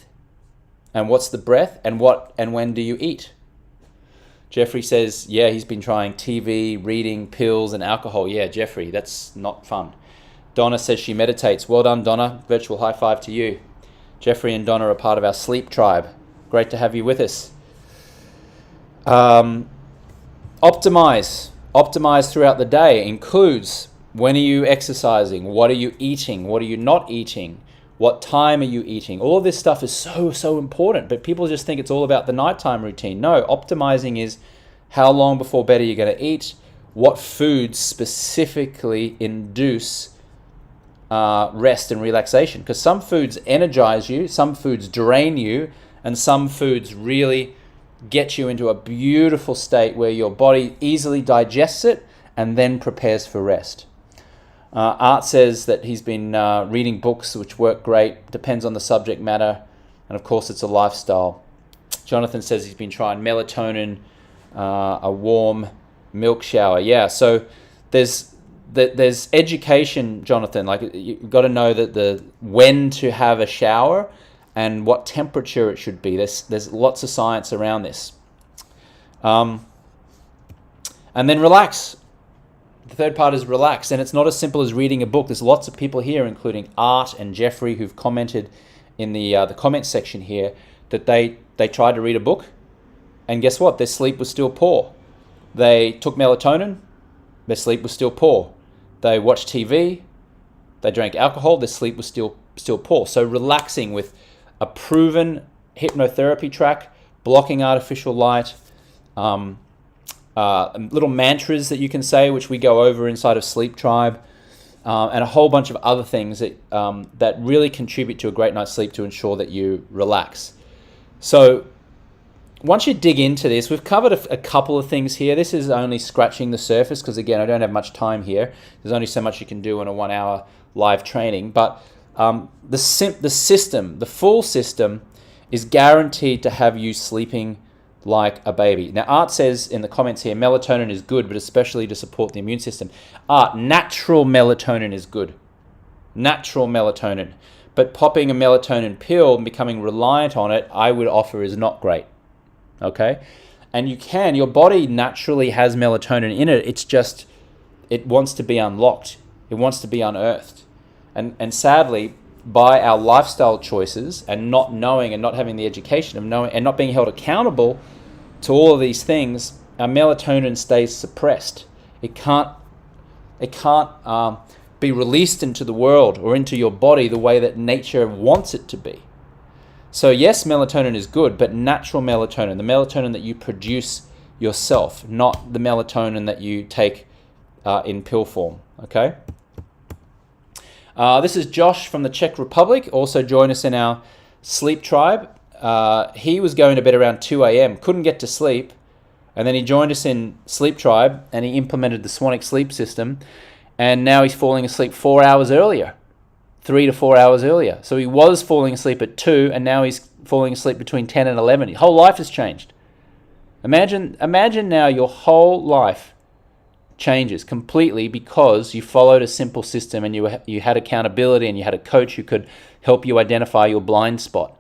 And what's the breath? And when do you eat? Jeffrey says, yeah, he's been trying TV, reading, pills, and alcohol. Yeah, Jeffrey, that's not fun. Donna says she meditates. Well done, Donna. Virtual high five to you. Jeffrey and Donna are part of our sleep tribe. Great to have you with us. Optimize throughout the day includes, when are you exercising? What are you eating? What are you not eating? What time are you eating? All of this stuff is so important, but people just think it's all about the nighttime routine. No, optimizing is how long before bed are you going to eat? What foods specifically induce rest and relaxation? Because some foods energize you, some foods drain you, and some foods really get you into a beautiful state where your body easily digests it and then prepares for rest. Art says that he's been reading books which work great, depends on the subject matter, and of course it's a lifestyle. Jonathan says he's been trying melatonin, a warm milk shower. Yeah, so there's education, Jonathan. Like, you've got to know that when to have a shower and what temperature it should be. There's lots of science around this. And then relax. The third part is relax, and it's not as simple as reading a book. There's lots of people here, including Art and Jeffrey, who've commented in the comment section here that they tried to read a book, and guess what? Their sleep was still poor. They took melatonin, their sleep was still poor. They watched TV, they drank alcohol, their sleep was still poor. So relaxing with a proven hypnotherapy track, blocking artificial light, little mantras that you can say, which we go over inside of Sleep Tribe, and a whole bunch of other things that really contribute to a great night's sleep to ensure that you relax. So once you dig into this, we've covered a couple of things here. This is only scratching the surface because, again, I don't have much time here. There's only so much you can do in a 1 hour live training. But the full system is guaranteed to have you sleeping like a baby. Now, Art says in the comments here, melatonin is good, but especially to support the immune system. Art, natural melatonin is good. Natural melatonin. But popping a melatonin pill and becoming reliant on it, I would offer, is not great. Okay? And your body naturally has melatonin in it. It's just, it wants to be unlocked. It wants to be unearthed. And sadly, by our lifestyle choices and not knowing and not having the education of knowing and not being held accountable to all of these things, our melatonin stays suppressed. It can't be released into the world or into your body the way that nature wants it to be. So yes, melatonin is good, but natural melatonin, the melatonin that you produce yourself, not the melatonin that you take in pill form. Okay. This is Josh from the Czech Republic. Also join us in our Sleep Tribe. He was going to bed around 2 a.m., couldn't get to sleep, and then he joined us in Sleep Tribe and he implemented the Swannick sleep system, and now he's falling asleep 4 hours earlier, 3 to 4 hours earlier. So he was falling asleep at 2 and now he's falling asleep between 10 and 11. His whole life has changed. Imagine now your whole life changes completely because you followed a simple system and you had accountability and you had a coach who could help you identify your blind spot.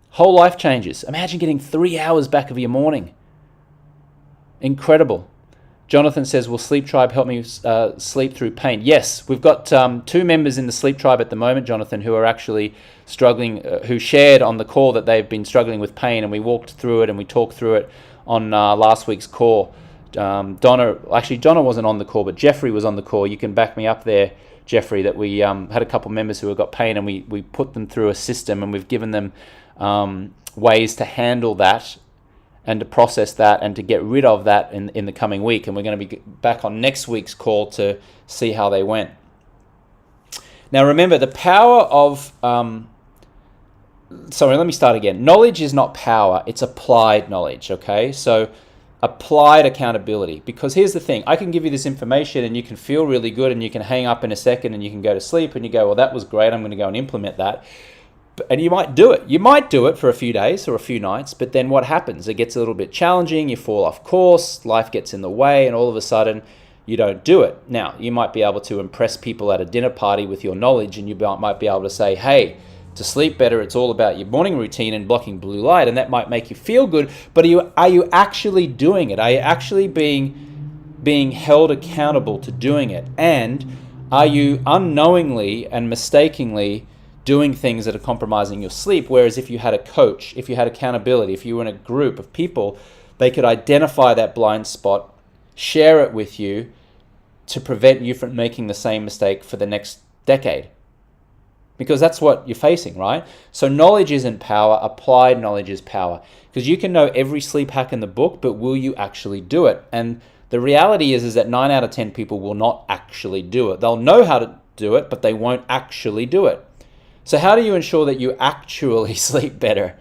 Whole life changes. Imagine getting 3 hours back of your morning. Incredible. Jonathan says, will Sleep Tribe help me sleep through pain? Yes, we've got 2 members in the Sleep Tribe at the moment, Jonathan, who are actually struggling, who shared on the call that they've been struggling with pain, and we walked through it and we talked through it on last week's call. Donna wasn't on the call, but Jeffrey was on the call. You can back me up there, Jeffrey, that we had a couple members who have got pain and we put them through a system and we've given them ways to handle that and to process that and to get rid of that in the coming week. And we're going to be back on next week's call to see how they went. Now remember, the power of... let me start again. Knowledge is not power, it's applied knowledge, okay? So applied accountability. Because here's the thing, I can give you this information and you can feel really good and you can hang up in a second and you can go to sleep and you go, well, that was great, I'm going to go and implement that. And you might do it. You might do it for a few days or a few nights, but then what happens? It gets a little bit challenging, you fall off course, life gets in the way, and all of a sudden you don't do it. Now, you might be able to impress people at a dinner party with your knowledge, and you might be able to say, hey, To sleep better, it's all about your morning routine and blocking blue light, and that might make you feel good, but are you actually doing it? Are you actually being held accountable to doing it? And are you unknowingly and mistakenly doing things that are compromising your sleep? Whereas if you had a coach, if you had accountability, if you were in a group of people, they could identify that blind spot, share it with you to prevent you from making the same mistake for the next decade. Because that's what you're facing, right? So knowledge isn't power, applied knowledge is power. Because you can know every sleep hack in the book, but will you actually do it? And the reality is that 9 out of 10 people will not actually do it. They'll know how to do it, but they won't actually do it. So how do you ensure that you actually sleep better?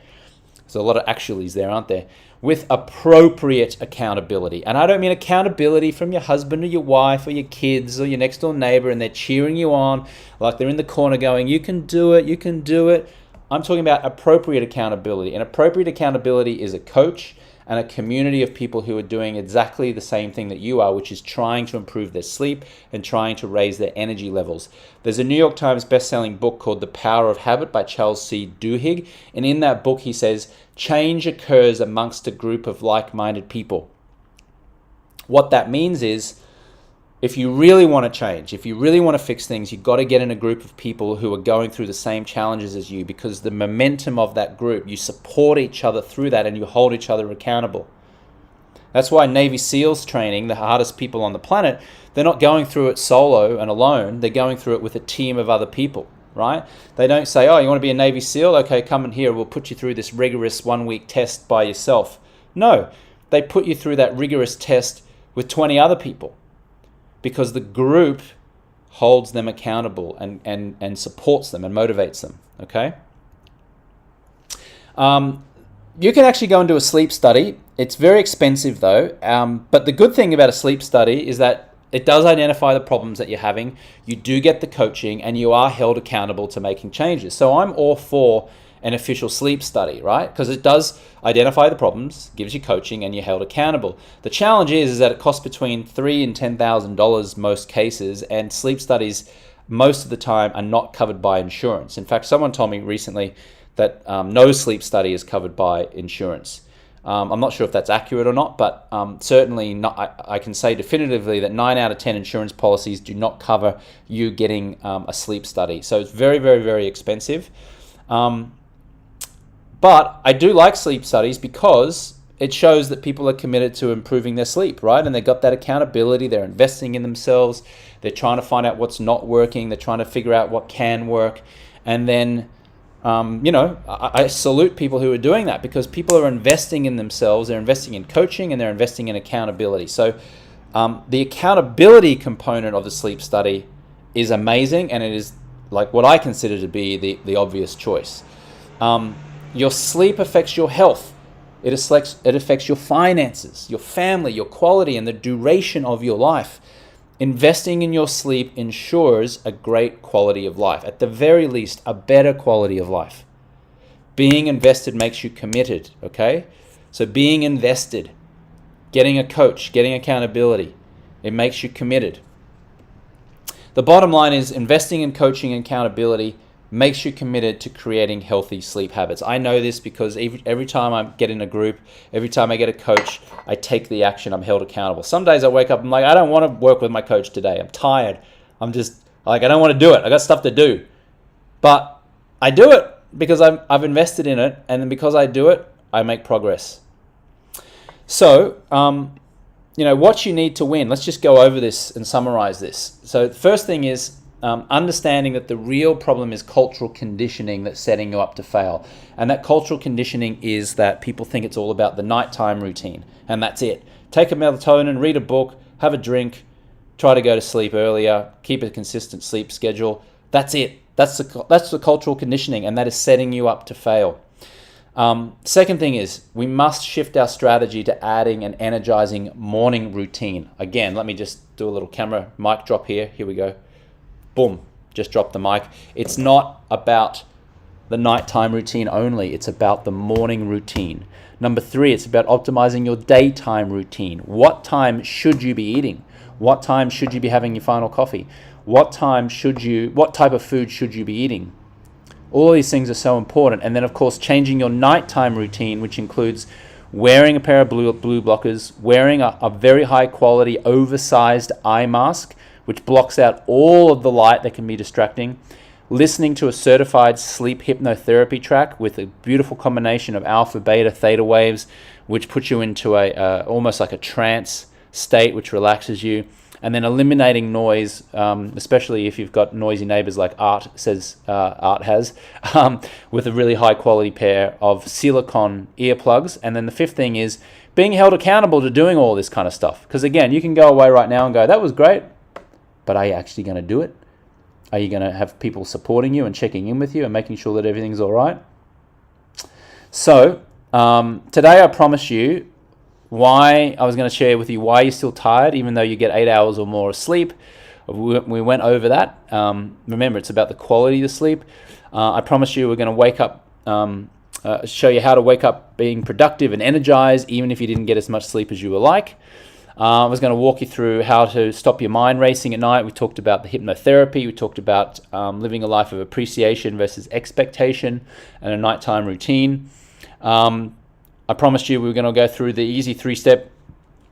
There's a lot of actuallys there, aren't there? With appropriate accountability. And I don't mean accountability from your husband or your wife or your kids or your next door neighbor and they're cheering you on like they're in the corner going, you can do it, you can do it. I'm talking about appropriate accountability. And appropriate accountability is a coach and a community of people who are doing exactly the same thing that you are, which is trying to improve their sleep and trying to raise their energy levels. There's a New York Times best-selling book called The Power of Habit by Charles C. Duhigg. And in that book, he says, change occurs amongst a group of like-minded people. What that means is, if you really want to change, if you really want to fix things, you've got to get in a group of people who are going through the same challenges as you, because the momentum of that group, you support each other through that and you hold each other accountable. That's why Navy SEALs training, the hardest people on the planet, they're not going through it solo and alone. They're going through it with a team of other people, right? They don't say, oh, you want to be a Navy SEAL? Okay, come in here. We'll put you through this rigorous 1-week test by yourself. No, they put you through that rigorous test with 20 other people, because the group holds them accountable and supports them and motivates them, okay? You can actually go and do a sleep study. It's very expensive though, but the good thing about a sleep study is that it does identify the problems that you're having. You do get the coaching and you are held accountable to making changes. So I'm all for an official sleep study, right? Because it does identify the problems, gives you coaching, and you're held accountable. The challenge is that it costs between $3,000 and $10,000 most cases, and sleep studies most of the time are not covered by insurance. In fact, someone told me recently that no sleep study is covered by insurance. I'm not sure if that's accurate or not, but certainly not. I can say definitively that 9 out of 10 insurance policies do not cover you getting a sleep study. So it's very, very, very expensive. But I do like sleep studies because it shows that people are committed to improving their sleep, right? And they've got that accountability. They're investing in themselves. They're trying to find out what's not working. They're trying to figure out what can work. And then, I salute people who are doing that, because people are investing in themselves. They're investing in coaching and they're investing in accountability. So the accountability component of the sleep study is amazing, and it is like what I consider to be the obvious choice. Your sleep affects your health. It affects your finances, your family, your quality, and the duration of your life. Investing in your sleep ensures a great quality of life. At the very least, a better quality of life. Being invested makes you committed, okay? So being invested, getting a coach, getting accountability, it makes you committed. The bottom line is investing in coaching and accountability makes you committed to creating healthy sleep habits. I know this because every time I get in a group, every time I get a coach, I take the action. I'm held accountable. Some days I wake up, I'm like, I don't want to work with my coach today. I'm tired. I'm just like, I don't want to do it. I got stuff to do. But I do it because I've invested in it. And then because I do it, I make progress. So, what you need to win. Let's just go over this and summarize this. So the first thing is, understanding that the real problem is cultural conditioning that's setting you up to fail. And that cultural conditioning is that people think it's all about the nighttime routine, and that's it. Take a melatonin, read a book, have a drink, try to go to sleep earlier, keep a consistent sleep schedule. That's it. That's the cultural conditioning, and that is setting you up to fail. Second thing is, we must shift our strategy to adding an energizing morning routine. Again, let me just do a little camera mic drop here. Here we go. Boom, just drop the mic. It's not about the nighttime routine only. It's about the morning routine. Number 3, it's about optimizing your daytime routine. What time should you be eating? What time should you be having your final coffee? What type of food should you be eating? All these things are so important. And then, of course, changing your nighttime routine, which includes wearing a pair of blue blockers, wearing a very high quality oversized eye mask, which blocks out all of the light that can be distracting, listening to a certified sleep hypnotherapy track with a beautiful combination of alpha, beta, theta waves, which puts you into almost like a trance state, which relaxes you. And then eliminating noise, especially if you've got noisy neighbors like Art has, with a really high quality pair of silicone earplugs. And then the fifth thing is being held accountable to doing all this kind of stuff. Because again, you can go away right now and go, that was great, but are you actually going to do it? Are you going to have people supporting you and checking in with you and making sure that everything's all right? So today I promise you why I was going to share with you why you're still tired, even though you get 8 hours or more of sleep. We went over that. Remember, it's about the quality of the sleep. I promise you we're going to wake up, show you how to wake up being productive and energized, even if you didn't get as much sleep as you would like. I was going to walk you through how to stop your mind racing at night. We talked about the hypnotherapy. We talked about living a life of appreciation versus expectation and a nighttime routine. I promised you we were going to go through the easy 3-step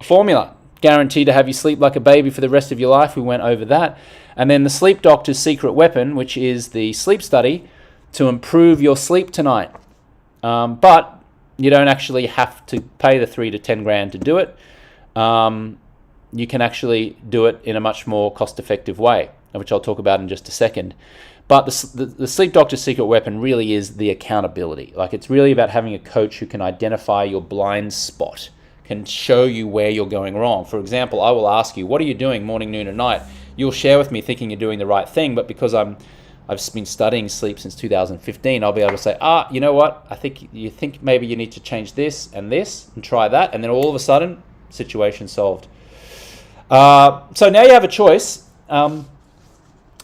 formula, guaranteed to have you sleep like a baby for the rest of your life. We went over that. And then the sleep doctor's secret weapon, which is the sleep study to improve your sleep tonight. But you don't actually have to pay the 3 to 10 grand to do it. You can actually do it in a much more cost-effective way, which I'll talk about in just a second. But the sleep doctor's secret weapon really is the accountability. Like, it's really about having a coach who can identify your blind spot, can show you where you're going wrong. For example, I will ask you, what are you doing morning, noon, and night? You'll share with me thinking you're doing the right thing, but because I've been studying sleep since 2015, I'll be able to say, you know what? I think maybe you need to change this and try that, and then all of a sudden, situation solved. So now you have a choice.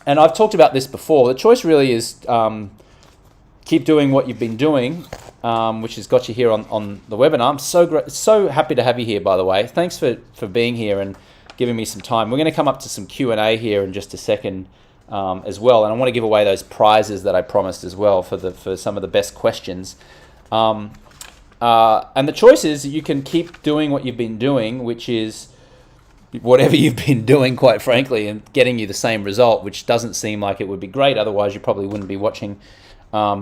And I've talked about this before. The choice really is keep doing what you've been doing, which has got you here on the webinar. I'm so happy to have you here, by the way. Thanks for being here and giving me some time. We're going to come up to some Q&A here in just a second as well. And I want to give away those prizes that I promised as well for some of the best questions. And the choice is you can keep doing what you've been doing, which is whatever you've been doing, quite frankly, and getting you the same result, which doesn't seem like it would be great. Otherwise, you probably wouldn't be watching a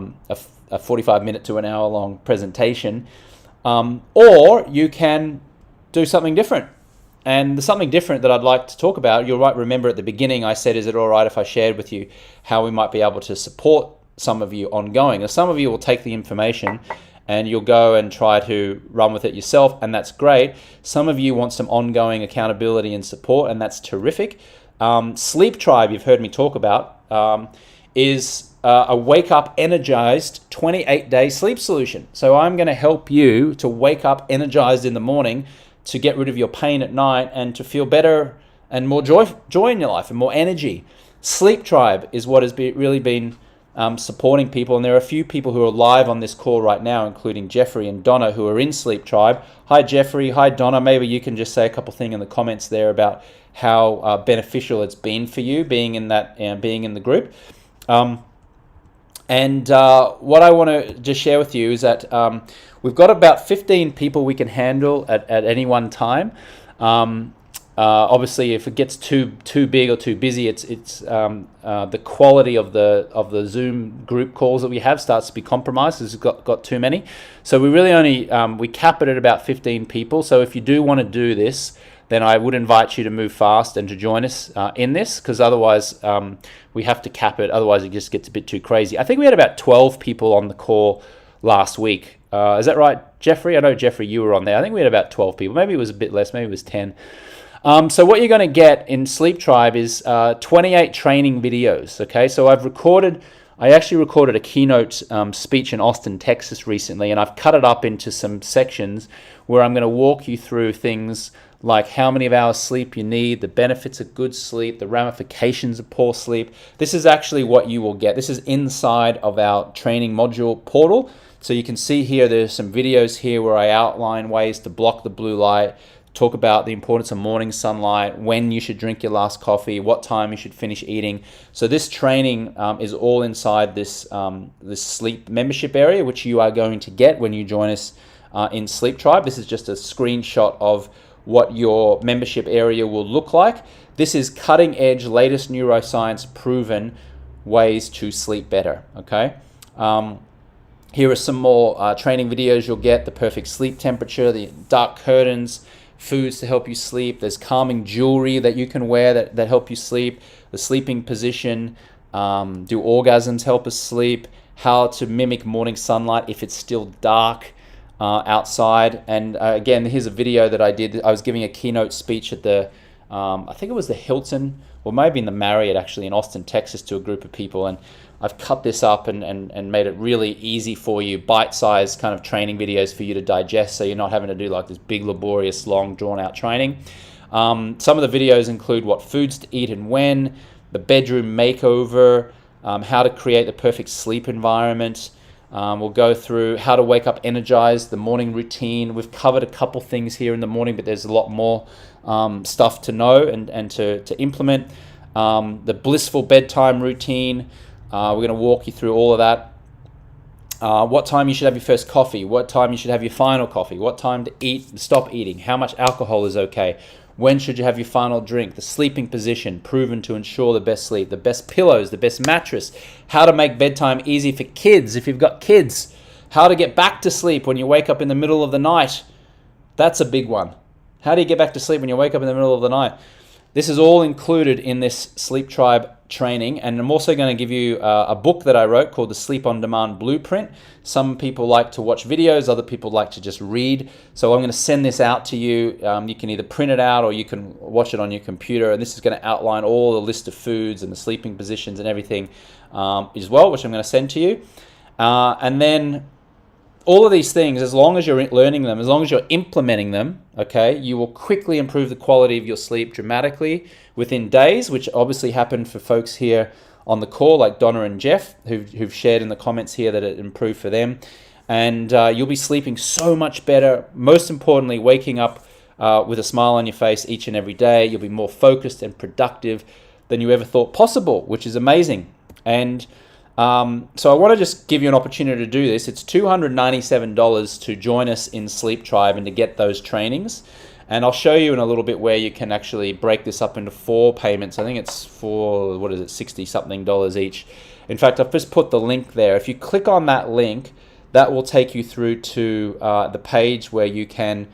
45-minute to an hour-long presentation. Or you can do something different. And the something different that I'd like to talk about, you'll remember at the beginning I said, is it all right if I shared with you how we might be able to support some of you ongoing? Now, some of you will take the information and you'll go and try to run with it yourself, and that's great. Some of you want some ongoing accountability and support, and that's terrific. Sleep Tribe, you've heard me talk about, is a wake-up energized 28-day sleep solution. So I'm going to help you to wake up energized in the morning, to get rid of your pain at night, and to feel better and more joy in your life and more energy. Sleep Tribe is what has really been supporting people, and there are a few people who are live on this call right now, including Jeffrey and Donna, who are in Sleep Tribe. Hi Jeffrey, hi Donna. Maybe you can just say a couple things in the comments there about how beneficial it's been for you being in that being in the group. What I want to just share with you is that we've got about 15 people we can handle at any one time. Obviously, if it gets too big or too busy, it's the quality of the Zoom group calls that we have starts to be compromised. It's got too many, so we really only we cap it at about 15 people. So if you do want to do this, then I would invite you to move fast and to join us in this, because otherwise we have to cap it. Otherwise, it just gets a bit too crazy. I think we had about 12 people on the call last week. Is that right, Jeffrey? I know Jeffrey, you were on there. I think we had about 12 people. Maybe it was a bit less. Maybe it was 10. So what you're going to get in Sleep Tribe is 28 training videos, okay? So I actually recorded a keynote speech in Austin, Texas recently, and I've cut it up into some sections where I'm going to walk you through things like how many of hours sleep you need, the benefits of good sleep, the ramifications of poor sleep. This is actually what you will get. This is inside of our training module portal. So you can see here, there's some videos here where I outline ways to block the blue light, talk about the importance of morning sunlight, when you should drink your last coffee, what time you should finish eating. So this training is all inside this sleep membership area, which you are going to get when you join us in Sleep Tribe. This is just a screenshot of what your membership area will look like. This is cutting edge, latest neuroscience proven ways to sleep better, okay? Here are some more training videos you'll get: the perfect sleep temperature, the dark curtains, foods to help you sleep. There's calming jewelry that you can wear that help you sleep, the sleeping position, do orgasms help us sleep, how to mimic morning sunlight if it's still dark outside. And again, here's a video that I did. I was giving a keynote speech at the, I think it was the Hilton, or maybe in the Marriott actually, in Austin, Texas, to a group of people. And I've cut this up and made it really easy for you, bite-sized kind of training videos for you to digest, so you're not having to do like this big, laborious, long, drawn-out training. Some of the videos include what foods to eat and when, the bedroom makeover, how to create the perfect sleep environment. We'll go through how to wake up energized, the morning routine. We've covered a couple things here in the morning, but there's a lot more stuff to know and to implement. The blissful bedtime routine. We're going to walk you through all of that. What time you should have your first coffee, what time you should have your final coffee, what time to eat, stop eating, how much alcohol is okay, when should you have your final drink, the sleeping position, proven to ensure the best sleep, the best pillows, the best mattress, how to make bedtime easy for kids if you've got kids, how to get back to sleep when you wake up in the middle of the night. That's a big one. How do you get back to sleep when you wake up in the middle of the night? This is all included in this Sleep Tribe training, and I'm also going to give you a book that I wrote called the Sleep on Demand Blueprint. Some people like to watch videos, other people like to just read. So I'm going to send this out to you. You can either print it out or you can watch it on your computer, and this is going to outline all the list of foods and the sleeping positions and everything as well, which I'm going to send to you. And then all of these things, as long as you're learning them, as long as you're implementing them, okay, you will quickly improve the quality of your sleep dramatically within days, which obviously happened for folks here on the call, like Donna and Jeff, who've shared in the comments here that it improved for them. And you'll be sleeping so much better. Most importantly, waking up with a smile on your face each and every day. You'll be more focused and productive than you ever thought possible, which is amazing. And so I want to just give you an opportunity to do this. It's $297 to join us in Sleep Tribe and to get those trainings. And I'll show you in a little bit where you can actually break this up into 4 payments. I think it's for, $60-something each. In fact, I've just put the link there. If you click on that link, that will take you through to the page where you can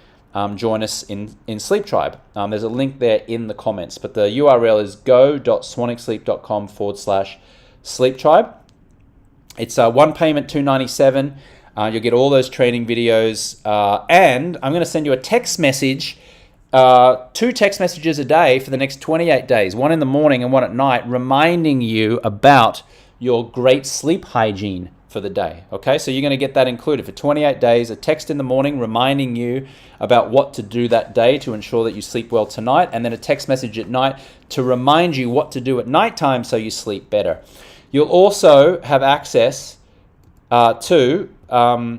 join us in Sleep Tribe. There's a link there in the comments, but the URL is go.swanicsleep.com/Sleep Tribe. It's one payment, $297. You'll get all those training videos, and I'm going to send you a text message, 2 text messages a day for the next 28 days, one in the morning and one at night, reminding you about your great sleep hygiene for the day. Okay, so you're going to get that included for 28 days, a text in the morning reminding you about what to do that day to ensure that you sleep well tonight, and then a text message at night to remind you what to do at nighttime so you sleep better. You'll also have access to a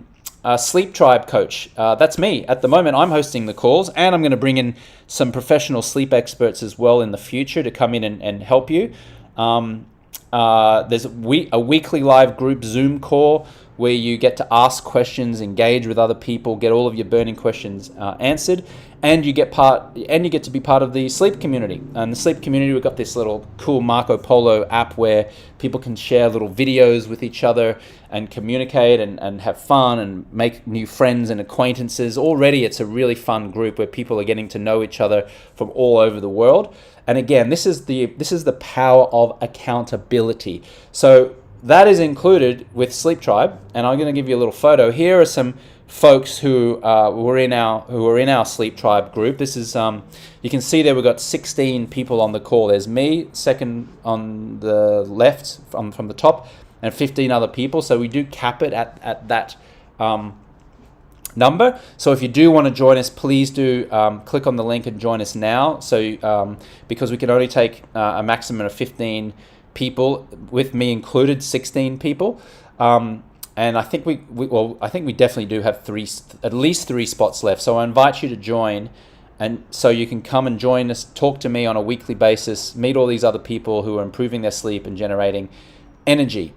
Sleep Tribe coach. That's me. At the moment, I'm hosting the calls, and I'm going to bring in some professional sleep experts as well in the future to come in and help you. There's a weekly live group Zoom call where you get to ask questions, engage with other people, get all of your burning questions answered, and you get to be part of the sleep community. And the sleep community, we've got this little cool Marco Polo app where people can share little videos with each other and communicate and have fun and make new friends and acquaintances. Already, it's a really fun group where people are getting to know each other from all over the world. And again, this is the power of accountability. So that is included with Sleep Tribe, and I'm going to give you a little photo. Here are some folks who were in our Sleep Tribe group. This is you can see there we've got 16 people on the call. There's me, second on the left from the top, and 15 other people. So we do cap it at that number. So if you do want to join us, please do click on the link and join us now. So because we can only take a maximum of 15 people, with me included, 16 people. And I think we definitely do have at least three spots left. So I invite you to join And so you can come and join us, talk to me on a weekly basis, meet all these other people who are improving their sleep and generating energy.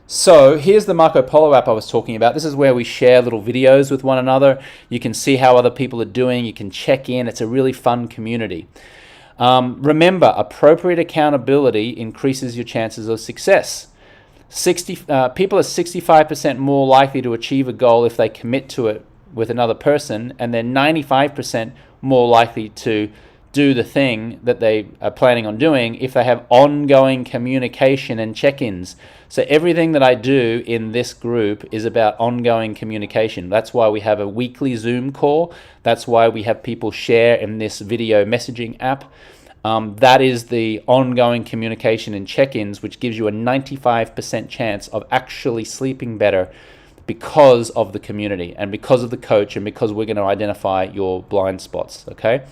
So here's the Marco Polo app I was talking about. This is where we share little videos with one another. You can see how other people are doing. You can check in. It's a really fun community. Remember, appropriate accountability increases your chances of success. People are 65% more likely to achieve a goal if they commit to it with another person, and they're 95% more likely to do the thing that they are planning on doing if they have ongoing communication and check-ins. So everything that I do in this group is about ongoing communication. That's why we have a weekly Zoom call. That's why we have people share in this video messaging app. That is the ongoing communication and check-ins, which gives you a 95% chance of actually sleeping better because of the community and because of the coach and because we're going to identify your blind spots, okay?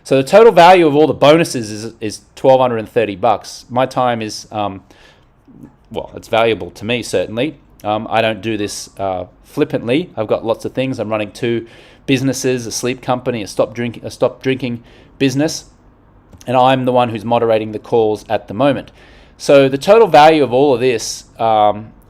So the total value of all the bonuses is $1,230. My time is, well, it's valuable to me, certainly. I don't do this flippantly. I've got lots of things. I'm running 2 businesses, a sleep company, a stop drinking business, and I'm the one who's moderating the calls at the moment. So the total value of all of this,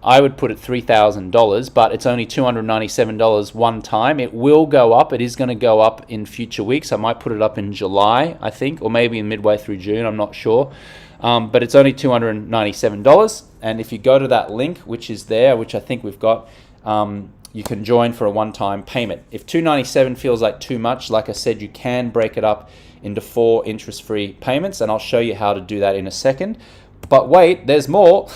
I would put it $3,000, but it's only $297 one time. It will go up. It is going to go up in future weeks. I might put it up in July, I think, or maybe midway through June. I'm not sure. But it's only $297. And if you go to that link, which is there, which I think we've got, you can join for a one-time payment. If $297 feels like too much, like I said, you can break it up into 4 interest-free payments, and I'll show you how to do that in a second. But wait, there's more.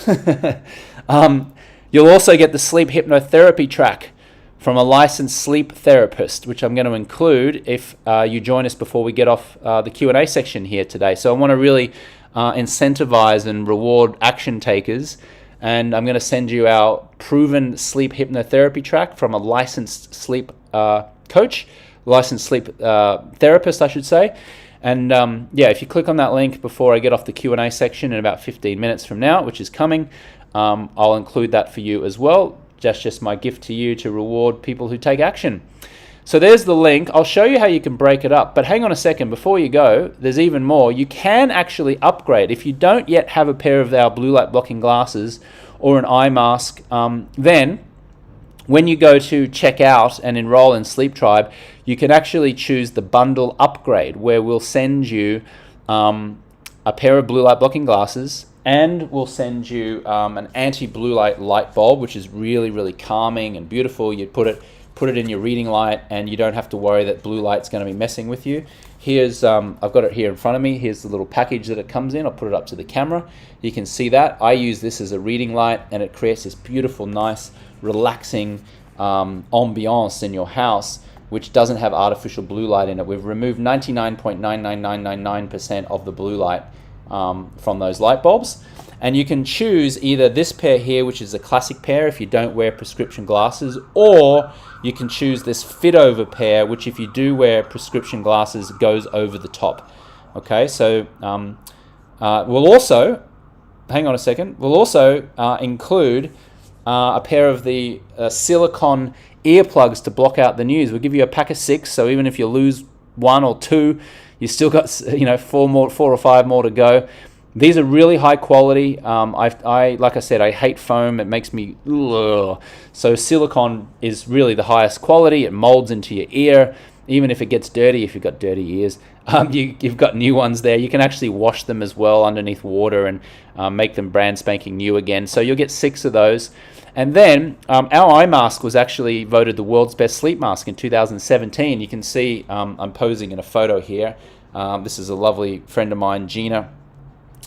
You'll also get the sleep hypnotherapy track from a licensed sleep therapist, which I'm going to include if you join us before we get off the Q&A section here today. So I want to really incentivize and reward action takers, and I'm going to send you our proven sleep hypnotherapy track from a licensed sleep coach, licensed sleep therapist, I should say. And yeah, if you click on that link before I get off the Q&A section in about 15 minutes from now, which is coming, I'll include that for you as well. Just my gift to you to reward people who take action. So there's the link. I'll show you how you can break it up. But hang on a second. Before you go, there's even more. You can actually upgrade. If you don't yet have a pair of our blue light blocking glasses or an eye mask, then when you go to check out and enroll in Sleep Tribe, you can actually choose the bundle upgrade, where we'll send you a pair of blue light blocking glasses, and we'll send you an anti-blue light bulb, which is really, really calming and beautiful. You put it in your reading light, and you don't have to worry that blue light's going to be messing with you. Here's I've got it here in front of me. Here's the little package that it comes in. I'll put it up to the camera. You can see that. I use this as a reading light, and it creates this beautiful, nice, relaxing ambiance in your house, which doesn't have artificial blue light in it. We've removed 99.99999% of the blue light from those light bulbs. And you can choose either this pair here, which is a classic pair if you don't wear prescription glasses, or you can choose this fit over pair, which if you do wear prescription glasses, goes over the top. Okay, so we'll also, hang on a second, we'll also include a pair of the silicone earplugs to block out the news. We'll give you a pack of 6, so even if you lose 1 or 2, you still got 4 or 5 more to go. These are really high quality. I like I said, I hate foam. It makes me ugh. So silicone is really the highest quality. It molds into your ear, even if it gets dirty. If you've got dirty ears, you've got new ones there. You can actually wash them as well underneath water and make them brand spanking new again. So you'll get 6 of those. And then our eye mask was actually voted the world's best sleep mask in 2017. You can see I'm posing in a photo here. This is a lovely friend of mine, Gina.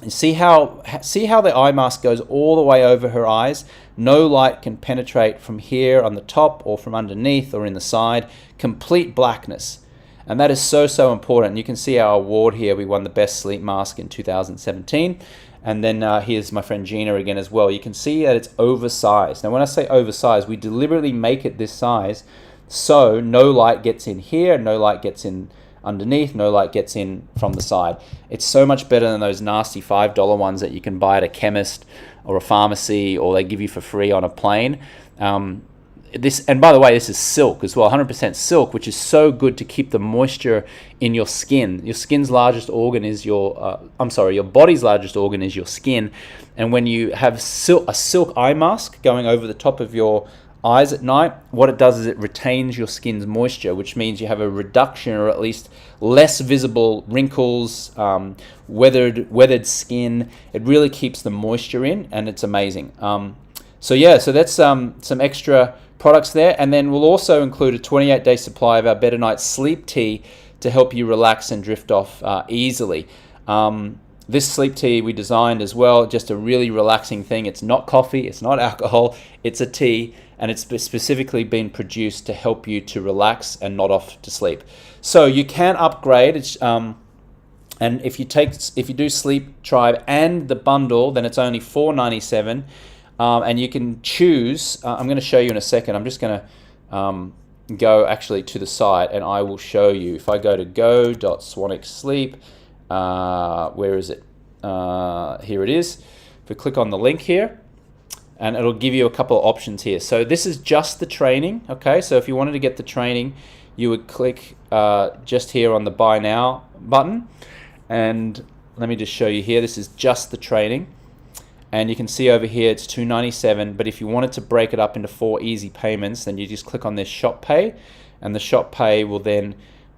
You see how the eye mask goes all the way over her eyes. No light can penetrate from here on the top or from underneath or in the side. Complete blackness. And that is so, so important. You can see our award here. We won the best sleep mask in 2017. And then here's my friend Gina again as well. You can see that it's oversized. Now when I say oversized, we deliberately make it this size so no light gets in here, no light gets in underneath, no light gets in from the side. It's so much better than those nasty $5 ones that you can buy at a chemist or a pharmacy, or they give you for free on a plane. this, and by the way, this is silk as well, 100% silk, which is so good to keep the moisture in your skin. Your skin's largest organ is your body's largest organ is your skin. And when you have a silk eye mask going over the top of your eyes at night, what it does is it retains your skin's moisture, which means you have a reduction, or at least less visible wrinkles, weathered skin. It really keeps the moisture in, and it's amazing. So that's some extra products there. And then we'll also include a 28-day supply of our Better Night Sleep Tea to help you relax and drift off easily. This sleep tea we designed as well, just a really relaxing thing. It's not coffee, it's not alcohol, it's a tea, and it's specifically been produced to help you to relax and nod off to sleep. So you can upgrade. And if you do Sleep Tribe and the bundle, then it's only $4.97. And you can choose. I'm going to show you in a second. I'm just going to go actually to the site, and I will show you. If I go to go.swanicsleep, where is it? Here it is. If we click on the link here, and it'll give you a couple of options here. So this is just the training, okay? So if you wanted to get the training, you would click just here on the Buy Now button. And let me just show you here. This is just the training. And you can see over here it's $2.97, but if you wanted to break it up into 4 easy payments, then you just click on this Shop Pay, and the Shop Pay will then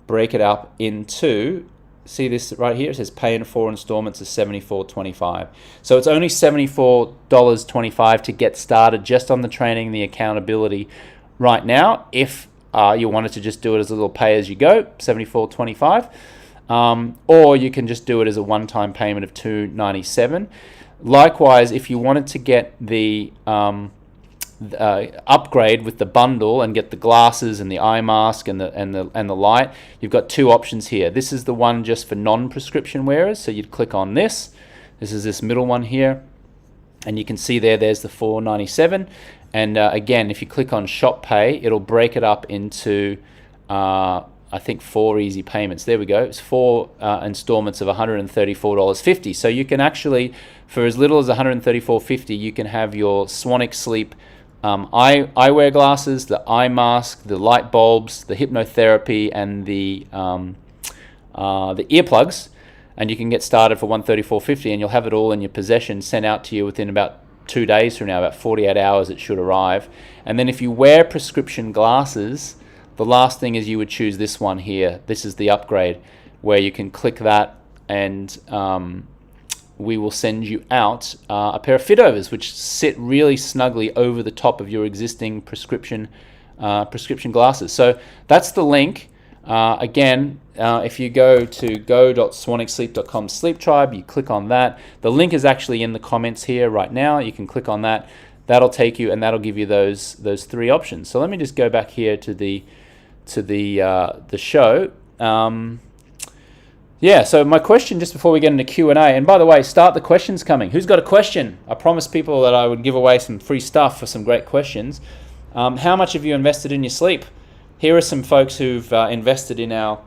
break it up into, see this right here, it says pay in 4 installments of $74.25. So it's only $74.25 to get started just on the training, the accountability right now. If you wanted to just do it as a little pay as you go, $74.25, or you can just do it as a one-time payment of $2.97. Likewise, if you wanted to get the upgrade with the bundle and get the glasses and the eye mask and the light, you've got 2 options here. This is the one just for non-prescription wearers, so you'd click on this. This is this middle one here, and you can see there's the $4.97. And again, if you click on Shop Pay, it'll break it up into I think 4 easy payments. There we go. It's 4 installments of $134.50. So you can actually, for as little as $134.50, you can have your Swannick Sleep eyewear glasses, the eye mask, the light bulbs, the hypnotherapy, and the earplugs, and you can get started for $134.50, and you'll have it all in your possession, sent out to you within about 2 days from now, about 48 hours it should arrive. And then if you wear prescription glasses, the last thing is you would choose this one here. This is the upgrade, where you can click that, and we will send you out a pair of Fitovers, which sit really snugly over the top of your existing prescription glasses. So that's the link. Again, if you go to go.swanicsleep.com Sleep Tribe, you click on that. The link is actually in the comments here right now. You can click on that. That'll take you, and that'll give you those 3 options. So let me just go back here to the show. So my question just before we get into Q&A, and by the way, start the questions coming. Who's got a question? I promised people that I would give away some free stuff for some great questions. How much have you invested in your sleep? Here are some folks who've invested in our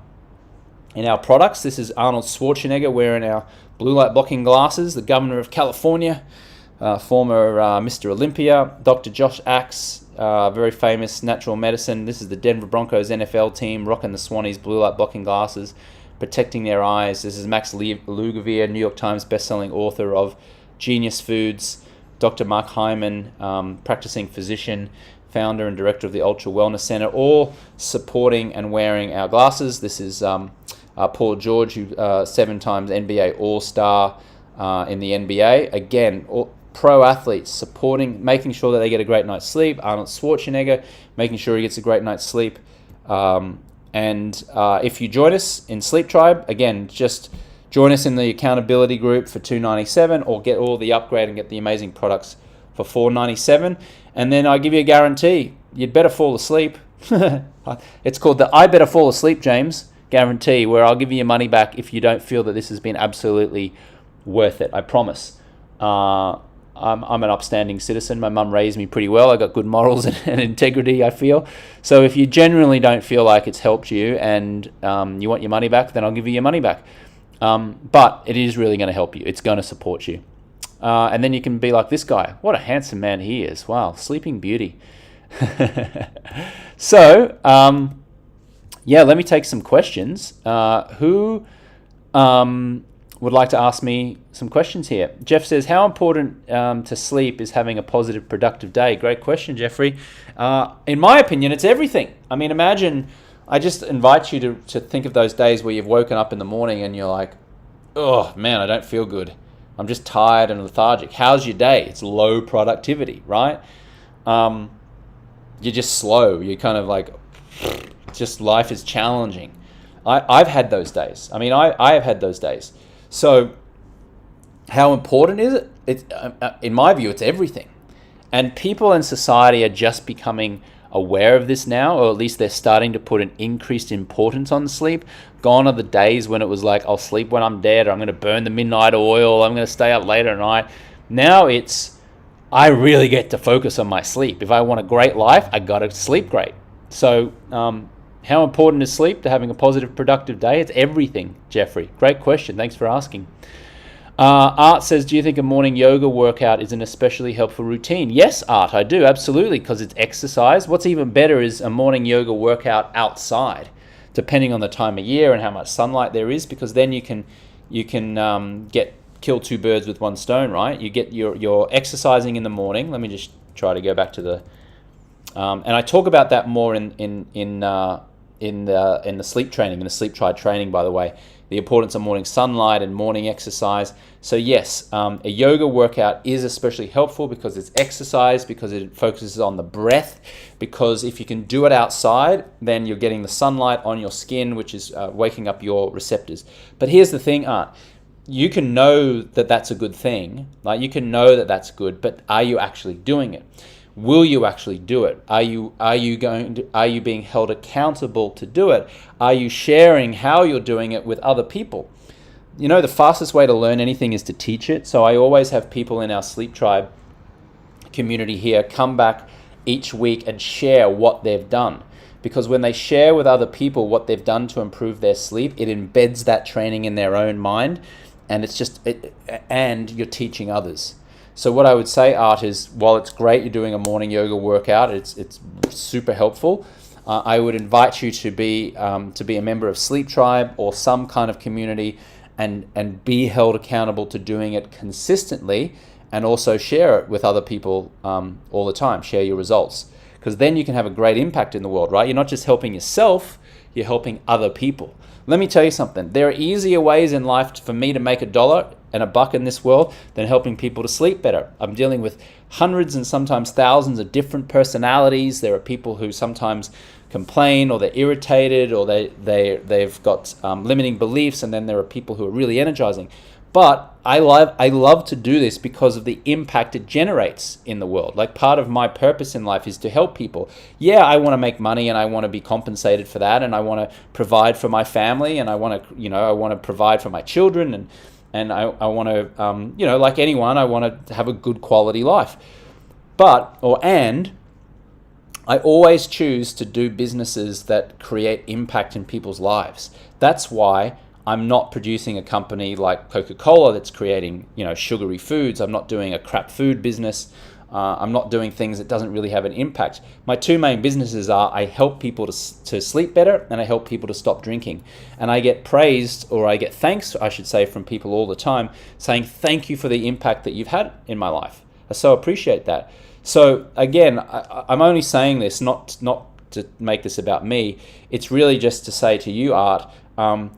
products. This is Arnold Schwarzenegger wearing our blue light blocking glasses, the governor of California, former Mr. Olympia, Dr. Josh Axe, very famous natural medicine. This is the Denver Broncos NFL team rocking the Swannies blue light blocking glasses, protecting their eyes. This is Max Lugavere, New York Times bestselling author of Genius Foods. Dr. Mark Hyman, practicing physician, founder and director of the Ultra Wellness Center, all supporting and wearing our glasses. This is Paul George, who 7 times NBA All-Star in the NBA. Again, pro athletes supporting, making sure that they get a great night's sleep. Arnold Schwarzenegger, making sure he gets a great night's sleep. And if you join us in Sleep Tribe, again, just join us in the accountability group for $2.97, or get all the upgrade and get the amazing products for $4.97. And then I give you a guarantee, you'd better fall asleep. It's called the I Better Fall Asleep, James, guarantee, where I'll give you your money back if you don't feel that this has been absolutely worth it. I promise. I'm an upstanding citizen. My mum raised me pretty well. I got good morals and integrity, I feel. So if you genuinely don't feel like it's helped you and you want your money back, then I'll give you your money back. But it is really going to help you. It's going to support you. And then you can be like this guy. What a handsome man he is. Wow, Sleeping Beauty. So, yeah, let me take some questions. Who would like to ask me some questions here? Jeff says, how important to sleep is having a positive, productive day? Great question, Jeffrey. In my opinion, it's everything. I mean, imagine, I just invite you to think of those days where you've woken up in the morning and you're like, oh man, I don't feel good. I'm just tired and lethargic. How's your day? It's low productivity, right? You're just slow. You're kind of like, just life is challenging. I've had those days. I mean, I have had those days. So how important is it? In my view, it's everything. And people in society are just becoming aware of this now, or at least they're starting to put an increased importance on sleep. Gone are the days when it was like, I'll sleep when I'm dead, or I'm going to burn the midnight oil, I'm going to stay up later at night. Now it's, I really get to focus on my sleep. If I want a great life, I got to sleep great. So how important is sleep to having a positive, productive day? It's everything, Jeffrey. Great question. Thanks for asking. Art says, do you think a morning yoga workout is an especially helpful routine? Yes, Art, I do, absolutely, because it's exercise. What's even better is a morning yoga workout outside, depending on the time of year and how much sunlight there is, because then you can kill two birds with one stone, right? You get your exercising in the morning. Let me just try to go back to the, and I talk about that more in the sleep training, in the Sleep Tribe training, by the way, the importance of morning sunlight and morning exercise. So yes, a yoga workout is especially helpful because it's exercise, because it focuses on the breath, because if you can do it outside, then you're getting the sunlight on your skin, which is waking up your receptors. But here's the thing, Art. You can know that that's a good thing, like you can know that that's good, but are you actually doing it? Will you actually do it? Are you being held accountable to do it? Are you sharing how you're doing it with other people? You know, the fastest way to learn anything is to teach it. So I always have people in our Sleep Tribe community here come back each week and share what they've done. Because when they share with other people what they've done to improve their sleep, it embeds that training in their own mind, and and you're teaching others. So what I would say, Art, is while it's great you're doing a morning yoga workout, it's super helpful. I would invite you to be a member of Sleep Tribe or some kind of community, and be held accountable to doing it consistently, and also share it with other people all the time. Share your results, because then you can have a great impact in the world, right? You're not just helping yourself, you're helping other people. Let me tell you something. There are easier ways in life for me to make $1 and $1 in this world than helping people to sleep better. I'm dealing with hundreds and sometimes thousands of different personalities. There are people who sometimes complain, or they're irritated, or they've got limiting beliefs, and then there are people who are really energizing. But I love to do this because of the impact it generates in the world. Like, part of my purpose in life is to help people. Yeah, I want to make money and I want to be compensated for that, and I want to provide for my family, and I want to provide for my children, and I want to like anyone, I want to have a good quality life. And I always choose to do businesses that create impact in people's lives. That's why I'm not producing a company like Coca-Cola that's creating, sugary foods. I'm not doing a crap food business. I'm not doing things that doesn't really have an impact. My two main businesses are, I help people to sleep better, and I help people to stop drinking. And I get praised, or I get thanks, I should say, from people all the time saying, thank you for the impact that you've had in my life. I so appreciate that. So again, I'm only saying this not to make this about me. It's really just to say to you, Art, how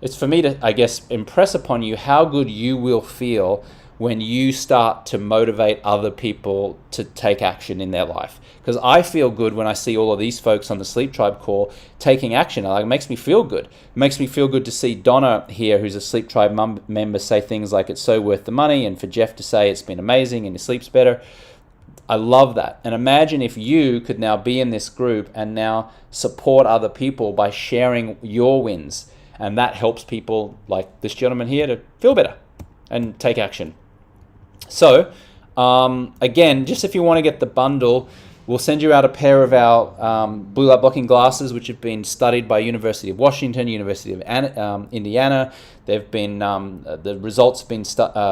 it's for me to, I guess, impress upon you how good you will feel when you start to motivate other people to take action in their life. Because I feel good when I see all of these folks on the Sleep Tribe call taking action. Like, it makes me feel good. It makes me feel good to see Donna here, who's a Sleep Tribe member, say things like it's so worth the money, and for Jeff to say it's been amazing and he sleeps better. I love that. And imagine if you could now be in this group and now support other people by sharing your wins. And that helps people like this gentleman here to feel better and take action. So, again, just if you want to get the bundle, We'll send you out a pair of our blue light blocking glasses, which have been studied by University of Washington, University of Indiana. They've been the results have been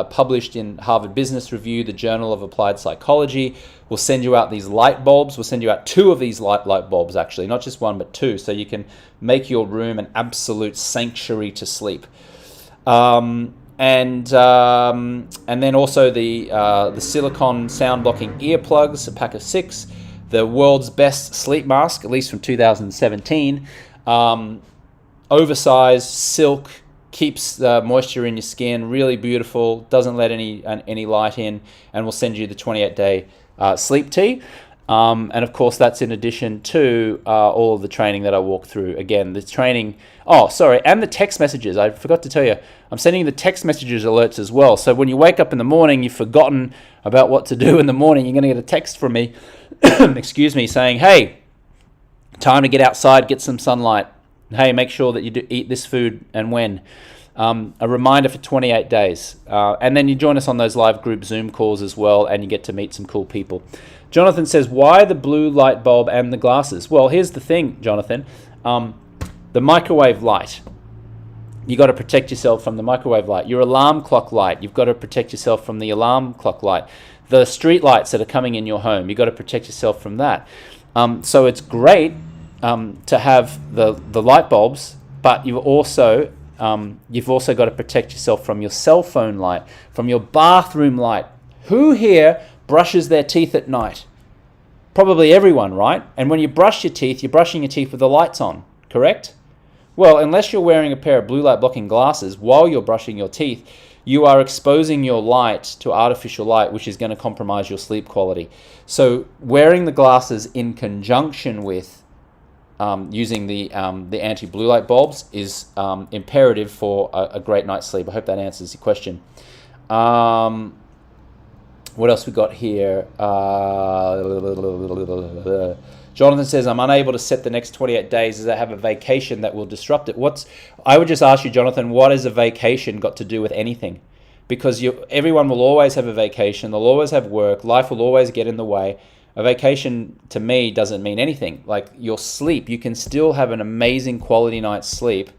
published in Harvard Business Review, the Journal of Applied Psychology. We'll send you out these light bulbs. We'll send you out 2 of these light bulbs, actually, not just 1 but 2, so you can make your room an absolute sanctuary to sleep. And then also the silicone sound blocking earplugs, a pack of 6. The world's best sleep mask, at least from 2017. Oversized silk, keeps the moisture in your skin, really beautiful, doesn't let any light in, and we'll send you the 28-day sleep tea. And of course, that's in addition to all of the training that I walk through. Again, the training, and the text messages. I forgot to tell you, I'm sending you the text messages alerts as well. So when you wake up in the morning, you've forgotten about what to do in the morning, you're going to get a text from me, excuse me, saying, hey, time to get outside, get some sunlight. Hey, make sure that you eat this food and when. A reminder for 28 days. And then you join us on those live group Zoom calls as well, and you get to meet some cool people. Jonathan says, why the blue light bulb and the glasses? Well, here's the thing, Jonathan. The microwave light. You got to protect yourself from the microwave light. Your alarm clock light, you've got to protect yourself from the alarm clock light. The street lights that are coming in your home, you've got to protect yourself from that. So it's great to have the light bulbs, but you've also got to protect yourself from your cell phone light, from your bathroom light. Who here brushes their teeth at night? Probably everyone, right? And when you brush your teeth, you're brushing your teeth with the lights on, correct? Well, unless you're wearing a pair of blue light blocking glasses while you're brushing your teeth, you are exposing your light to artificial light, which is going to compromise your sleep quality. So wearing the glasses in conjunction with using the anti-blue light bulbs is imperative for a great night's sleep. I hope that answers your question. What else we got here? Jonathan says, I'm unable to set the next 28 days as I have a vacation that will disrupt it. I would just ask you, Jonathan, what has a vacation got to do with anything? Because everyone will always have a vacation. They'll always have work. Life will always get in the way. A vacation, to me, doesn't mean anything. Like your sleep, you can still have an amazing quality night's sleep.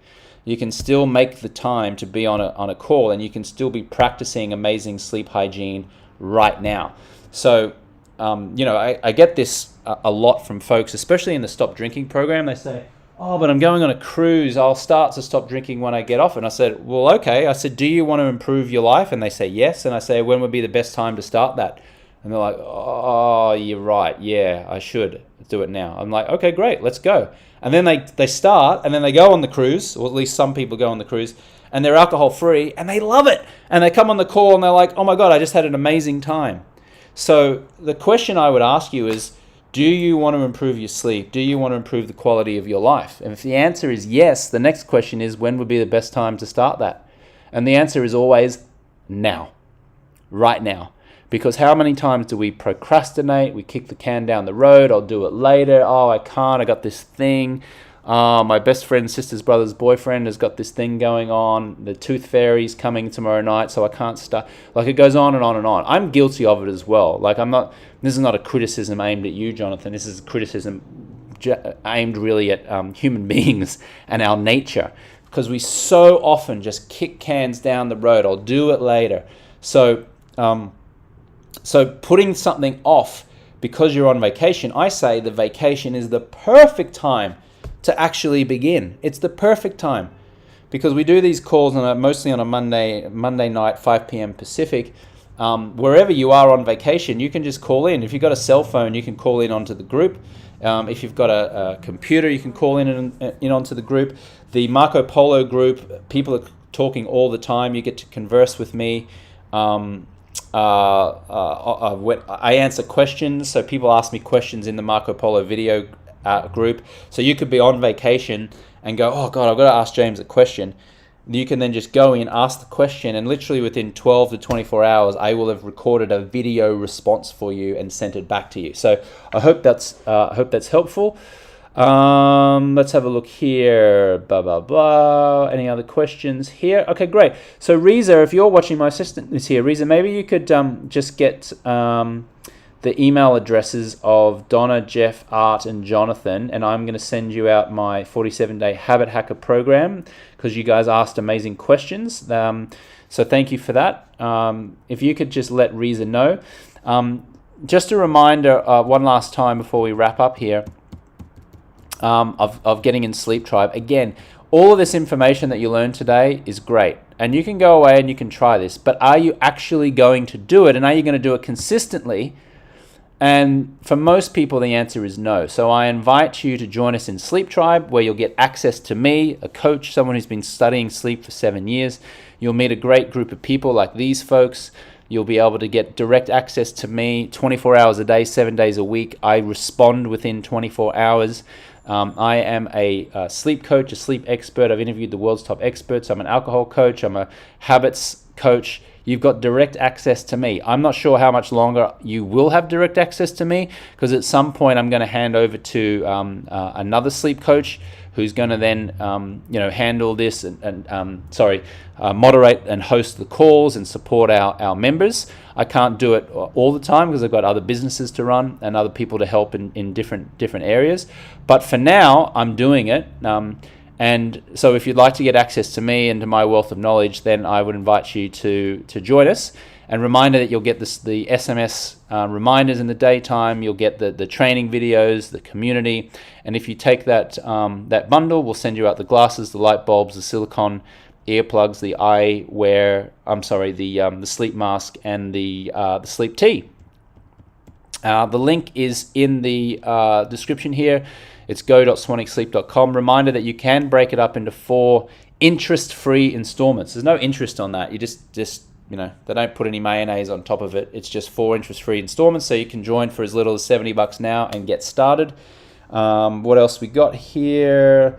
You can still make the time to be on a call, and you can still be practicing amazing sleep hygiene right now. So, I get this a lot from folks, especially in the Stop Drinking program. They say, oh, but I'm going on a cruise. I'll start to stop drinking when I get off. And I said, well, okay. I said, do you want to improve your life? And they say, yes. And I say, when would be the best time to start that? And they're like, oh, you're right. Yeah, I should do it now. I'm like, okay, great. Let's go. And then they start, and then they go on the cruise, or at least some people go on the cruise, and they're alcohol free, and they love it. And they come on the call, and they're like, oh my God, I just had an amazing time. So the question I would ask you is, do you want to improve your sleep? Do you want to improve the quality of your life? And if the answer is yes, the next question is, when would be the best time to start that? And the answer is always now, right now. Because how many times do we procrastinate? We kick the can down the road. I'll do it later. Oh, I can't. I got this thing. My best friend's sister's brother's boyfriend has got this thing going on. The tooth fairy's coming tomorrow night, so I can't start. Like, it goes on and on and on. I'm guilty of it as well. Like, this is not a criticism aimed at you, Jonathan. This is a criticism aimed really at human beings and our nature. Because we so often just kick cans down the road. I'll do it later. So putting something off because you're on vacation, I say the vacation is the perfect time to actually begin. It's the perfect time because we do these calls mostly on a Monday night, 5 p.m. Pacific. Wherever you are on vacation, you can just call in. If you've got a cell phone, you can call in onto the group. If you've got a computer, you can call in onto the group. The Marco Polo group, people are talking all the time. You get to converse with me. I answer questions, so people ask me questions in the Marco Polo video group. So you could be on vacation and go, oh God, I've got to ask James a question. You can then just go in, ask the question, and literally within 12 to 24 hours, I will have recorded a video response for you and sent it back to you. So I hope that's helpful. Let's have a look here. Any other questions here? Okay, great. So Riza, if you're watching, my assistant is here. Riza, maybe you could just get the email addresses of Donna, Jeff, Art, and Jonathan, and I'm going to send you out my 47-day Habit Hacker program because you guys asked amazing questions. So thank you for that. If you could just let Reza know. Just a reminder, one last time before we wrap up here, of getting in Sleep Tribe. Again, all of this information that you learned today is great. And you can go away and you can try this. But are you actually going to do it? And are you going to do it consistently? And for most people, the answer is no. So I invite you to join us in Sleep Tribe, where you'll get access to me, a coach, someone who's been studying sleep for 7 years. You'll meet a great group of people like these folks. You'll be able to get direct access to me 24 hours a day, 7 days a week. I respond within 24 hours. I am a sleep coach, a sleep expert. I've interviewed the world's top experts. I'm an alcohol coach. I'm a habits coach. You've got direct access to me. I'm not sure how much longer you will have direct access to me, because at some point I'm going to hand over to another sleep coach who's going to then handle this and moderate and host the calls and support our members. I can't do it all the time because I've got other businesses to run and other people to help in different areas. But for now, I'm doing it. And so if you'd like to get access to me and to my wealth of knowledge, then I would invite you to join us. And reminder that you'll get the SMS reminders in the daytime. You'll get the training videos, the community. And if you take that bundle, we'll send you out the glasses, the light bulbs, the silicone earplugs, the the sleep mask, and the sleep tea. The link is in the description here. It's go.swanicsleep.com. Reminder that you can break it up into 4 interest-free installments. There's no interest on that. You just they don't put any mayonnaise on top of it. It's just 4 interest-free installments, so you can join for as little as $70 now and get started. What else we got here?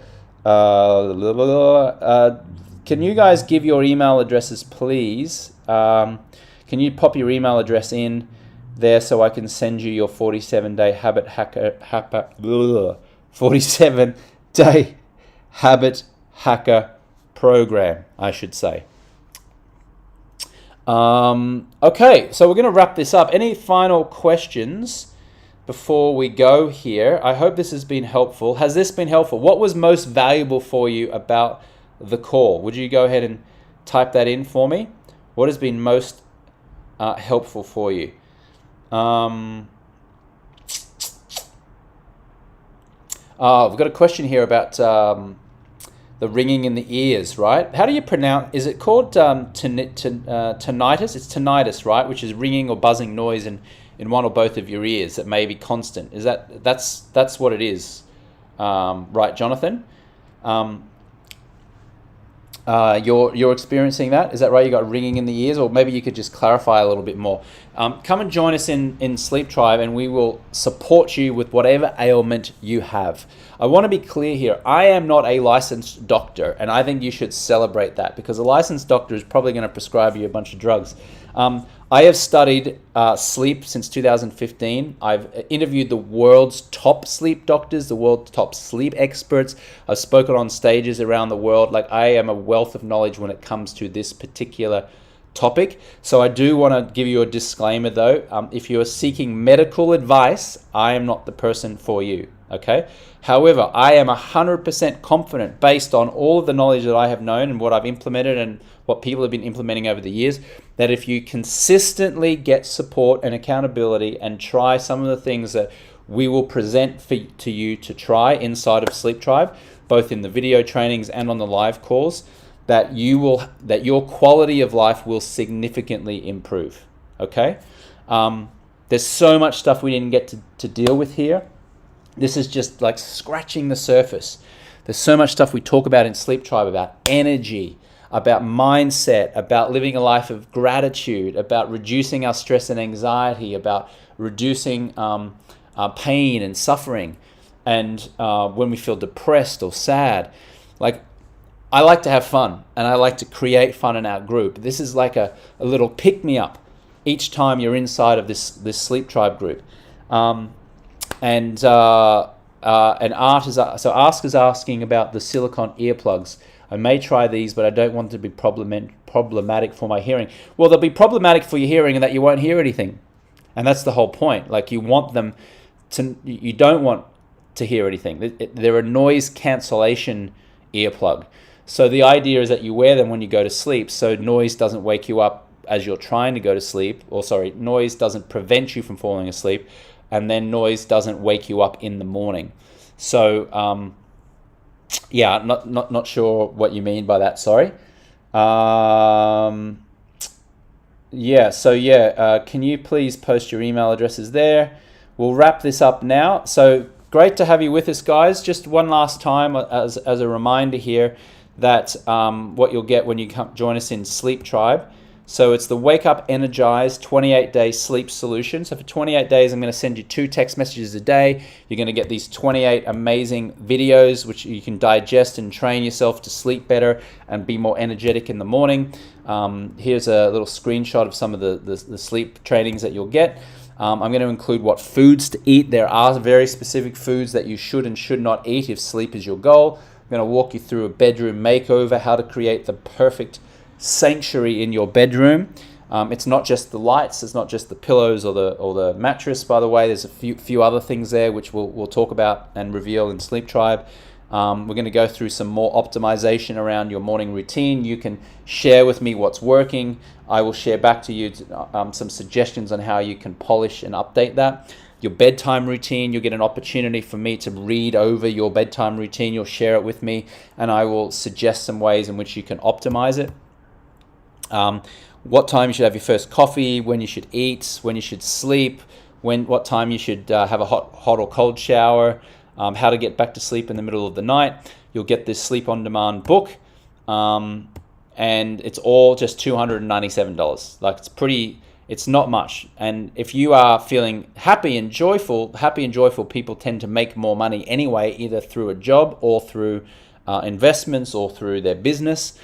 Can you guys give your email addresses, please? Can you pop your email address in there so I can send you your 47-day 47-day Habit Hacker program, I should say. Okay, so we're going to wrap this up. Any final questions before we go here? I hope this has been helpful. Has this been helpful? What was most valuable for you about the call? Would you go ahead and type that in for me? What has been most helpful for you? We've got a question here about the ringing in the ears, right? How do you pronounce? Is it called tinnitus? It's tinnitus, right? Which is ringing or buzzing noise in one or both of your ears that may be constant. Is that's what it is, right, Jonathan? You're experiencing that? Is that right? You got ringing in the ears? Or maybe you could just clarify a little bit more. Come and join us in Sleep Tribe, and we will support you with whatever ailment you have. I want to be clear here. I am not a licensed doctor, and I think you should celebrate that, because a licensed doctor is probably going to prescribe you a bunch of drugs. I have studied sleep since 2015. I've interviewed the world's top sleep doctors, the world's top sleep experts. I've spoken on stages around the world. Like, I am a wealth of knowledge when it comes to this particular topic. So I do want to give you a disclaimer though. If you are seeking medical advice, I am not the person for you. Okay. However, I am 100% confident, based on all of the knowledge that I have known and what I've implemented and what people have been implementing over the years, that if you consistently get support and accountability and try some of the things that we will present to you to try inside of Sleep Tribe, both in the video trainings and on the live calls, that your quality of life will significantly improve. Okay. There's so much stuff we didn't get to deal with here. This is just like scratching the surface. There's so much stuff we talk about in Sleep Tribe, about energy, about mindset, about living a life of gratitude, about reducing our stress and anxiety, about reducing pain and suffering, and when we feel depressed or sad. Like, I like to have fun, and I like to create fun in our group. This is like a little pick-me-up each time you're inside of this Sleep Tribe group. And Art is so Ask is asking about the silicone earplugs. I may try these, but I don't want to be problematic for my hearing. Well, they'll be problematic for your hearing in that you won't hear anything, And that's the whole point. Like, you want them to, you don't want to hear anything. They're a noise cancellation earplug. So the idea is that you wear them when you go to sleep, so noise doesn't wake you up as you're trying to go to sleep, or sorry, noise doesn't prevent you from falling asleep, and then noise doesn't wake you up in the morning. So yeah, not sure what you mean by that, sorry. Yeah, so yeah, can you please post your email addresses there? We'll wrap this up now. So great to have you with us, guys. Just one last time as a reminder here that what you'll get when you come join us in Sleep Tribe. So it's the Wake Up Energized 28-day sleep solution. So for 28 days, I'm going to send you 2 text messages a day. You're going to get these 28 amazing videos, which you can digest and train yourself to sleep better and be more energetic in the morning. Here's a little screenshot of some of the sleep trainings that you'll get. I'm going to include what foods to eat. There are very specific foods that you should and should not eat if sleep is your goal. I'm going to walk you through a bedroom makeover, how to create the perfect sanctuary in your bedroom. It's not just the lights, it's not just the pillows or the mattress, by the way. There's a few other things there which we'll talk about and reveal in Sleep Tribe. We're going to go through some more optimization around your morning routine. You can share with me what's working. I will share back to you some suggestions on how you can polish and update that. Your bedtime routine, you'll get an opportunity for me to read over your bedtime routine. You'll share it with me, and I will suggest some ways in which you can optimize it. What time you should have your first coffee, when you should eat, when you should sleep, what time you should have a hot or cold shower, how to get back to sleep in the middle of the night. You'll get this Sleep on Demand book, and it's all just $297. Like, it's not much. And if you are feeling happy and joyful people tend to make more money anyway, either through a job or through investments or through their business.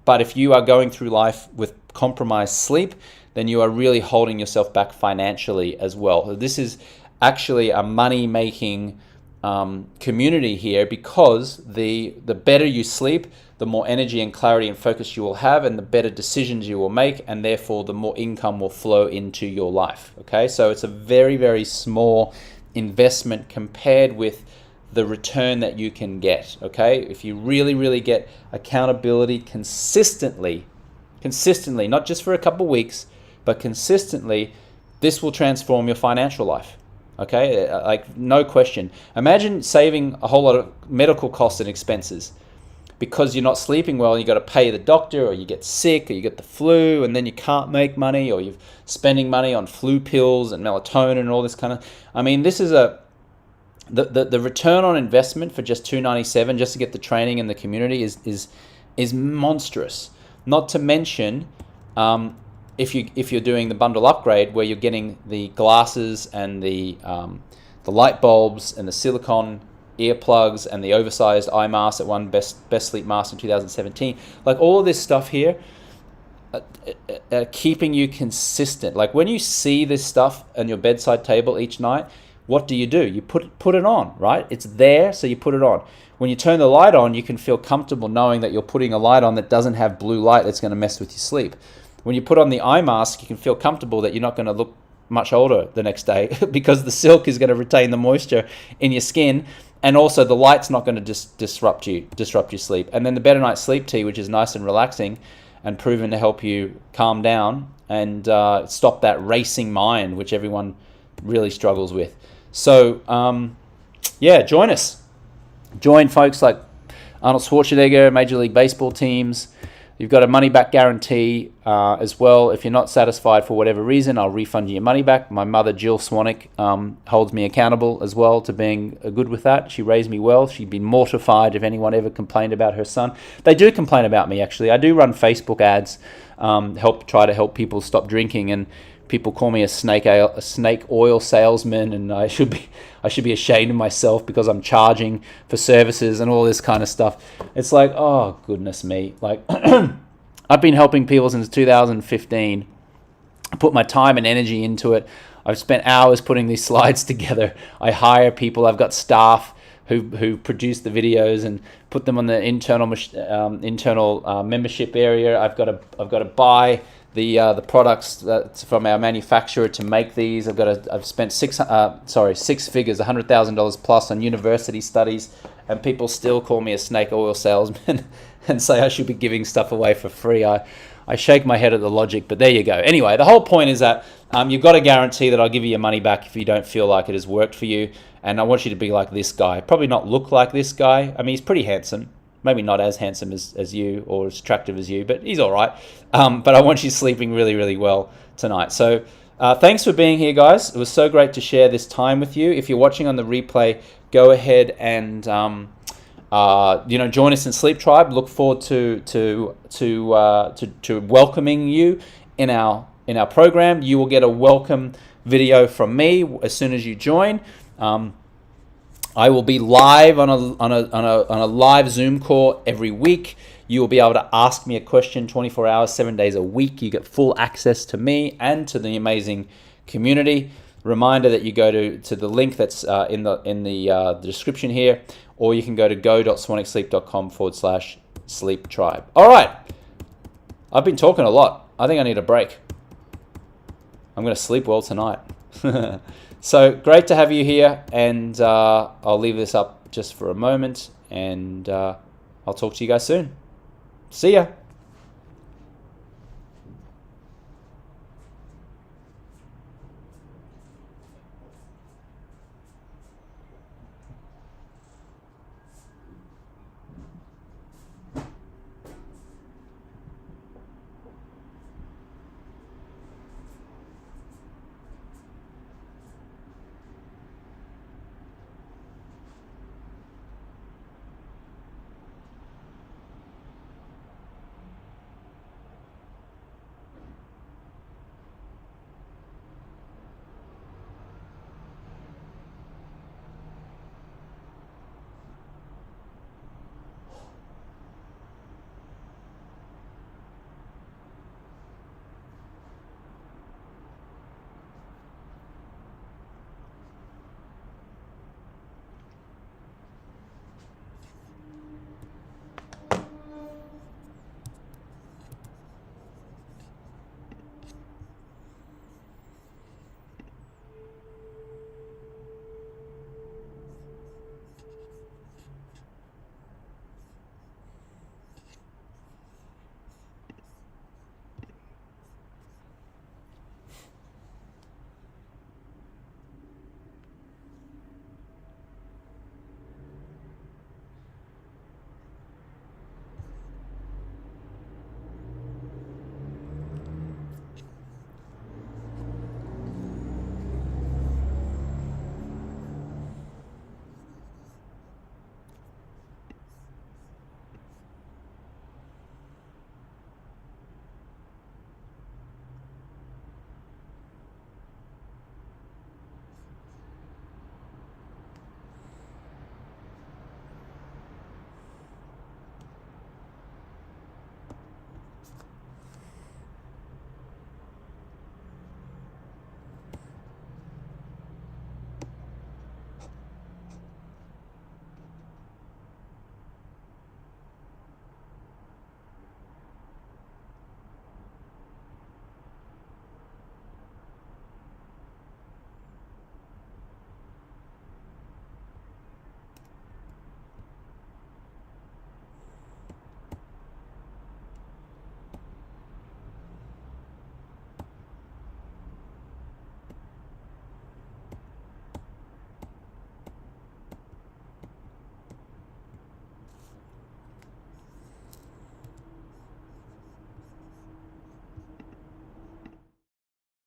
But if you are going through life with compromised sleep, then you are really holding yourself back financially as well. So this is actually a money-making community here, because the better you sleep, the more energy and clarity and focus you will have, and the better decisions you will make, and therefore the more income will flow into your life. Okay, so it's a very, very small investment compared with the return that you can get. Okay, if you really get accountability consistently, not just for a couple of weeks, but consistently, this will transform your financial life. Okay, like, no question. Imagine saving a whole lot of medical costs and expenses because you're not sleeping well, and you got to pay the doctor, or you get sick, or you get the flu, and then you can't make money, or you're spending money on flu pills and melatonin and all this kind of. I mean, this is the return on investment for just $297 just to get the training and the community is monstrous. Not to mention, if you're doing the bundle upgrade, where you're getting the glasses and the light bulbs and the silicone earplugs and the oversized eye mask that won best sleep mask in 2017, like, all of this stuff here, keeping you consistent. Like, when you see this stuff on your bedside table each night, what do? You put it on, right? It's there, so you put it on. When you turn the light on, you can feel comfortable knowing that you're putting a light on that doesn't have blue light that's going to mess with your sleep. When you put on the eye mask, you can feel comfortable that you're not going to look much older the next day because the silk is going to retain the moisture in your skin, and also the light's not going to disrupt your sleep. And then the Better Night Sleep Tea, which is nice and relaxing and proven to help you calm down and stop that racing mind, which everyone really struggles with. So, yeah, join us. Join folks like Arnold Schwarzenegger, Major League Baseball teams. You've got a money-back guarantee as well. If you're not satisfied for whatever reason, I'll refund you your money back. My mother, Jill Swanwick, holds me accountable as well to being good with that. She raised me well. She'd be mortified if anyone ever complained about her son. They do complain about me, actually. I do run Facebook ads, try to help people stop drinking, and people call me a snake oil salesman, and I should be ashamed of myself because I'm charging for services and all this kind of stuff. It's like, oh goodness me! Like, I've been helping people since 2015. I put my time and energy into it. I've spent hours putting these slides together. I hire people. I've got staff who produce the videos and put them on the internal membership area. I've got to buy the products that's from our manufacturer to make these. I've spent six figures, $100,000 plus on university studies, and people still call me a snake oil salesman and say I should be giving stuff away for free. I shake my head at the logic, but there you go. Anyway, the whole point is that you've got to guarantee that I'll give you your money back if you don't feel like it has worked for you. And I want you to be like this guy. Probably not look like this guy. I mean, he's pretty handsome. Maybe not as handsome as you or as attractive as you, but he's all right. But I want you sleeping really, really well tonight. So thanks for being here, guys. It was so great to share this time with you. If you're watching on the replay, go ahead and join us in Sleep Tribe. Look forward to welcoming you in our program. You will get a welcome video from me as soon as you join. I will be live on a live Zoom call every week. You will be able to ask me a question 24 hours, 7 days a week. You get full access to me and to the amazing community. Reminder that you go to the link that's in the description here, or you can go to go.swanicsleep.com/sleep tribe. All right, I've been talking a lot. I think I need a break. I'm going to sleep well tonight. So great to have you here, and I'll leave this up just for a moment, and I'll talk to you guys soon. See ya.